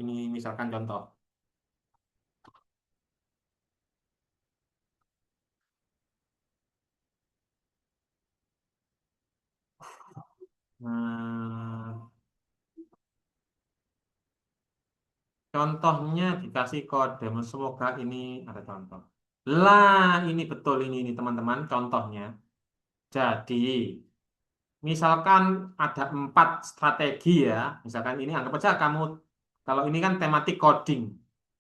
ini misalkan contoh. Nah, contohnya dikasih kode. Semoga ini ada contoh. Lah, ini betul ini teman-teman contohnya. Jadi, misalkan ada 4 strategi ya. Misalkan ini anggap aja kamu, kalau ini kan tematik coding.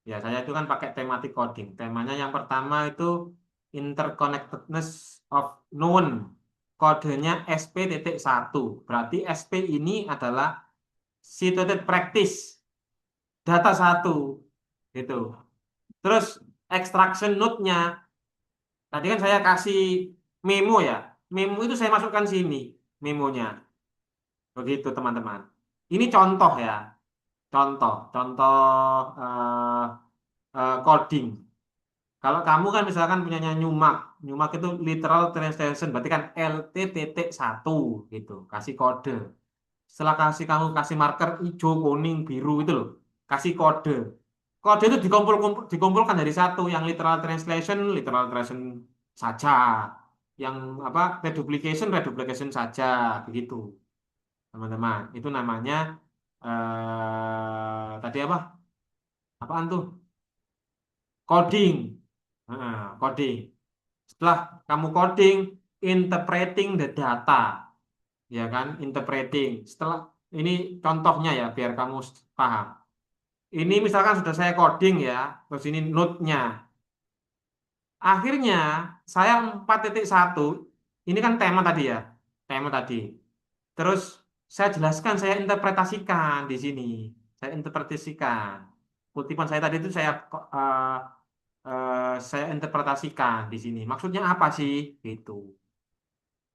Ya, saya itu kan pakai tematik coding. Temanya yang pertama itu interconnectedness of known. Kodenya SP.1. Berarti SP ini adalah situated practice data satu. Gitu. Terus extraction node-nya. Tadi kan saya kasih memo ya. Memo itu saya masukkan sini memonya. Begitu teman-teman. Ini contoh ya, contoh eh, coding. Kalau kamu kan misalkan punyanya Nyumak, Nyumak itu literal translation, berarti kan LT.1 gitu, kasih kode. Setelah kamu kasih marker hijau, kuning, biru itu loh, kasih kode. Kode itu dikumpulkan dari satu, yang literal translation saja, yang apa reduplication saja, begitu teman-teman. Itu namanya tadi apa? Apaan tuh? Coding. Coding. Setelah kamu coding, interpreting the data, ya kan? Interpreting. Setelah ini contohnya ya, biar kamu paham. Ini misalkan sudah saya coding ya, terus ini node-nya. Akhirnya saya 4.1, ini kan tema tadi ya, tema tadi. Terus saya jelaskan, saya interpretasikan di sini. Saya interpretasikan. Kutipan saya tadi itu saya interpretasikan di sini. Maksudnya apa sih? Gitu.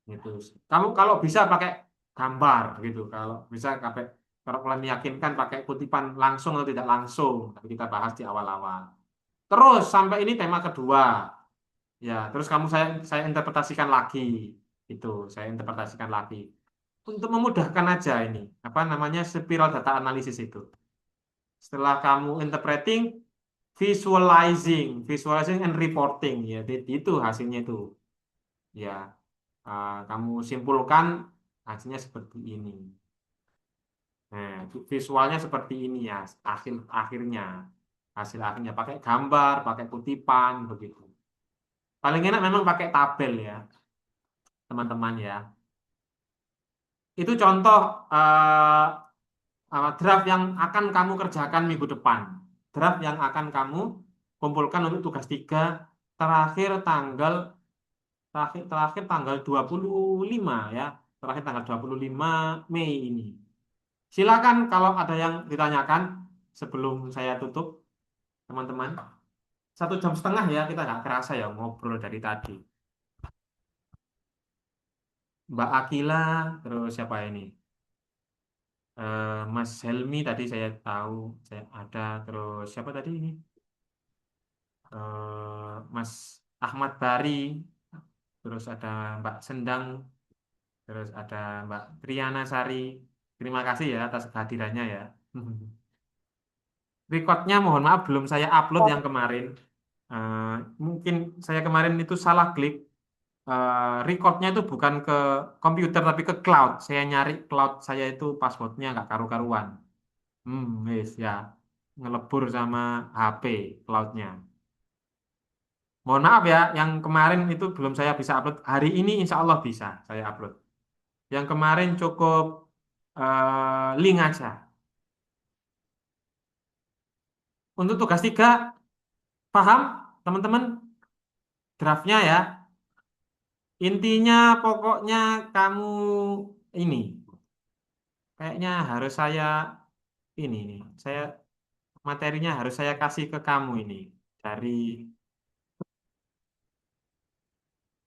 Gitu. Kamu kalau bisa pakai gambar gitu. Kalau bisa pakai, kalau kalian meyakinkan pakai kutipan langsung atau tidak langsung. Tapi kita bahas di awal-awal. Terus sampai ini tema kedua. Ya, terus saya interpretasikan lagi. Itu, saya interpretasikan lagi. Untuk memudahkan aja ini, apa namanya spiral data analisis itu. Setelah kamu interpreting, visualizing and reporting ya, itu hasilnya itu. Ya, kamu simpulkan hasilnya seperti ini. Nah, visualnya seperti ini ya, akhirnya hasil akhirnya pakai gambar, pakai kutipan begitu. Paling enak memang pakai tabel ya, teman-teman ya. Itu contoh draft yang akan kamu kerjakan minggu depan. Draft yang akan kamu kumpulkan untuk tugas 3 terakhir tanggal terakhir tanggal 25 ya. Terakhir tanggal 25 Mei ini. Silakan kalau ada yang ditanyakan sebelum saya tutup, teman-teman. 1,5 jam ya, kita nggak kerasa ya ngobrol dari tadi. Mbak Akila, terus siapa ini? Mas Helmi tadi saya tahu, saya ada, terus siapa tadi ini? Mas Ahmad Bari, terus ada Mbak Sendang, terus ada Mbak Triana Sari. Terima kasih ya atas kehadirannya ya. Recordnya mohon maaf belum saya upload yang kemarin. Eh, Mungkin saya kemarin itu salah klik. Recordnya itu bukan ke komputer tapi ke cloud. Saya nyari cloud saya itu passwordnya nggak karu-karuan. Wis ya, ngelebur sama HP cloudnya. Mohon maaf ya, yang kemarin itu belum saya bisa upload. Hari ini insya Allah bisa saya upload. Yang kemarin cukup link aja. Untuk tugas 3, paham teman-teman draftnya ya. Intinya pokoknya kamu ini, kayaknya harus saya ini nih, saya materinya harus saya kasih ke kamu ini dari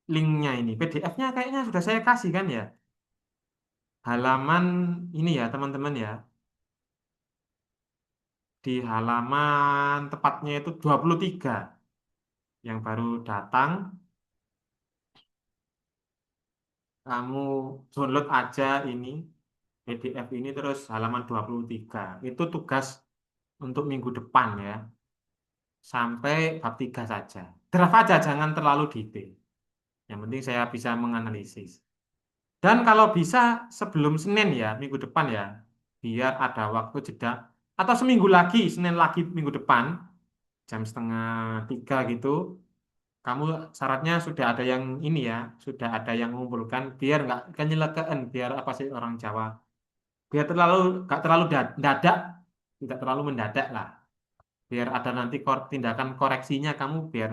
linknya ini. PDF-nya kayaknya sudah saya kasih kan ya. Halaman ini ya teman-teman ya. Di halaman tepatnya itu 23 yang baru datang, kamu download aja ini. PDF ini terus halaman 23. Itu tugas untuk minggu depan ya. Sampai bab 3 saja. Draft aja, jangan terlalu detail. Yang penting saya bisa menganalisis. Dan kalau bisa sebelum Senin ya, minggu depan ya, biar ada waktu jeda. Atau seminggu lagi, Senin lagi minggu depan, jam setengah 3 gitu, kamu syaratnya sudah ada yang ini ya, sudah ada yang mengumpulkan, biar nggak kenyelekean, biar apa sih orang Jawa, biar nggak terlalu dadak, tidak terlalu mendadak lah, biar ada nanti tindakan koreksinya, kamu biar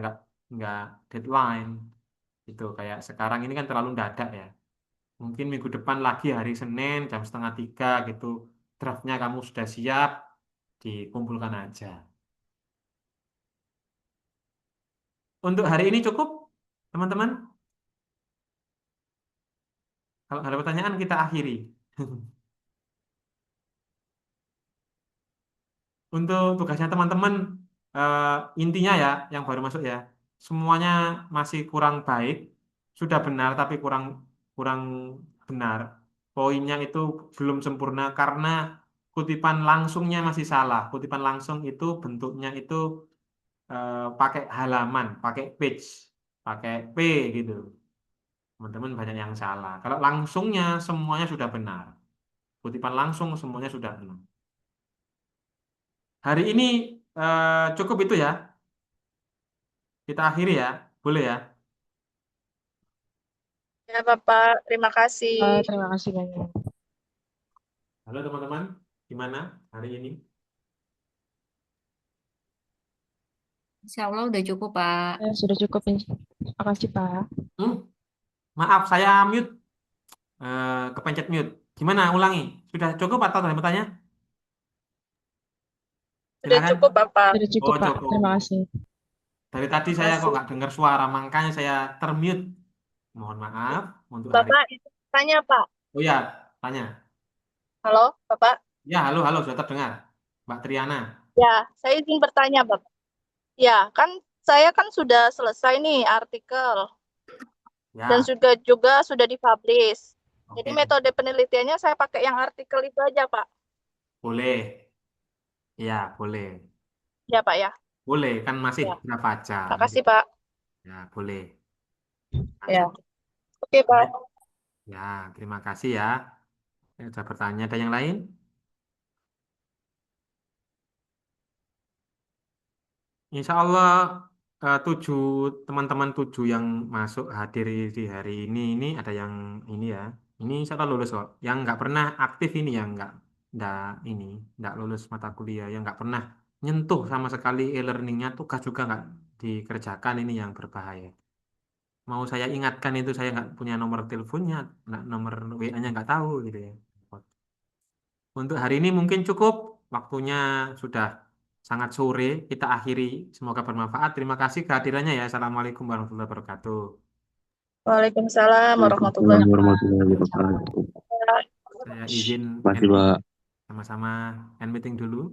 nggak deadline, itu kayak sekarang ini kan terlalu dadak ya. Mungkin minggu depan lagi hari Senin jam setengah 3 gitu. Draftnya kamu sudah siap, dikumpulkan aja. Untuk hari ini cukup, teman-teman. Kalau ada pertanyaan kita akhiri. Untuk tugasnya teman-teman, eh, intinya ya, yang baru masuk ya, semuanya masih kurang baik, sudah benar tapi kurang kurang benar. Poinnya itu belum sempurna karena kutipan langsungnya masih salah. Kutipan langsung itu bentuknya itu pakai halaman, pakai page, pakai P gitu. Teman-teman banyak yang salah. Kalau langsungnya semuanya sudah benar. Kutipan langsung semuanya sudah benar. Hari ini cukup itu ya. Kita akhiri ya. Boleh ya. Ya, Bapak. Terima kasih. Terima kasih banyak. Halo teman-teman, gimana hari ini? Insya Allah udah cukup, Pak. Sudah cukup ini. Terima kasih Pak. Hmm, maaf, saya mute, kepencet mute. Gimana? Ulangi. Sudah cukup atau ada yang bertanya? Sudah Silakan. cukup, Bapak. Sudah cukup Oh, Pak. cukup. Terima kasih. Dari tadi Terima saya kok kasih. nggak dengar suara, makanya saya termute. Mohon maaf untuk hari. Bapak, itu tanya, Pak. Oh ya, tanya. Halo, Bapak. Ya, halo, halo, sudah terdengar. Mbak Triana. Ya, saya izin bertanya, Bapak. Ya, kan saya kan sudah selesai nih artikel dan Ya, juga sudah dipublish. Jadi oke. metode penelitiannya saya pakai yang artikel itu aja, Pak. Boleh. Ya, boleh. Ya, Pak ya. Boleh, kan masih Ya, berapa jam? makasih, Pak. Ya, boleh. Ya, Langsung. oke, Pak. Baik. Ya, terima kasih ya. Sudah bertanya, ada yang lain? Insya Allah tujuh teman-teman tujuh yang masuk hadir di hari ini ada yang ini ya. Ini insya Allah lulus kok. Yang nggak pernah aktif ini yang nggak ini nggak lulus mata kuliah, yang nggak pernah nyentuh sama sekali e-learningnya, tugas juga nggak dikerjakan, ini yang berbahaya. Mau saya ingatkan itu saya nggak punya nomor teleponnya, nomor WA-nya nggak tahu gitu ya. Untuk hari ini mungkin cukup, waktunya sudah sangat sore, kita akhiri. Semoga bermanfaat. Terima kasih kehadirannya ya. Assalamualaikum warahmatullahi wabarakatuh. Waalaikumsalam warahmatullahi Waalaikumsalam warahmatullahi wabarakatuh. wabarakatuh. Saya izin Terima kasih, end Pak. sama-sama end meeting dulu.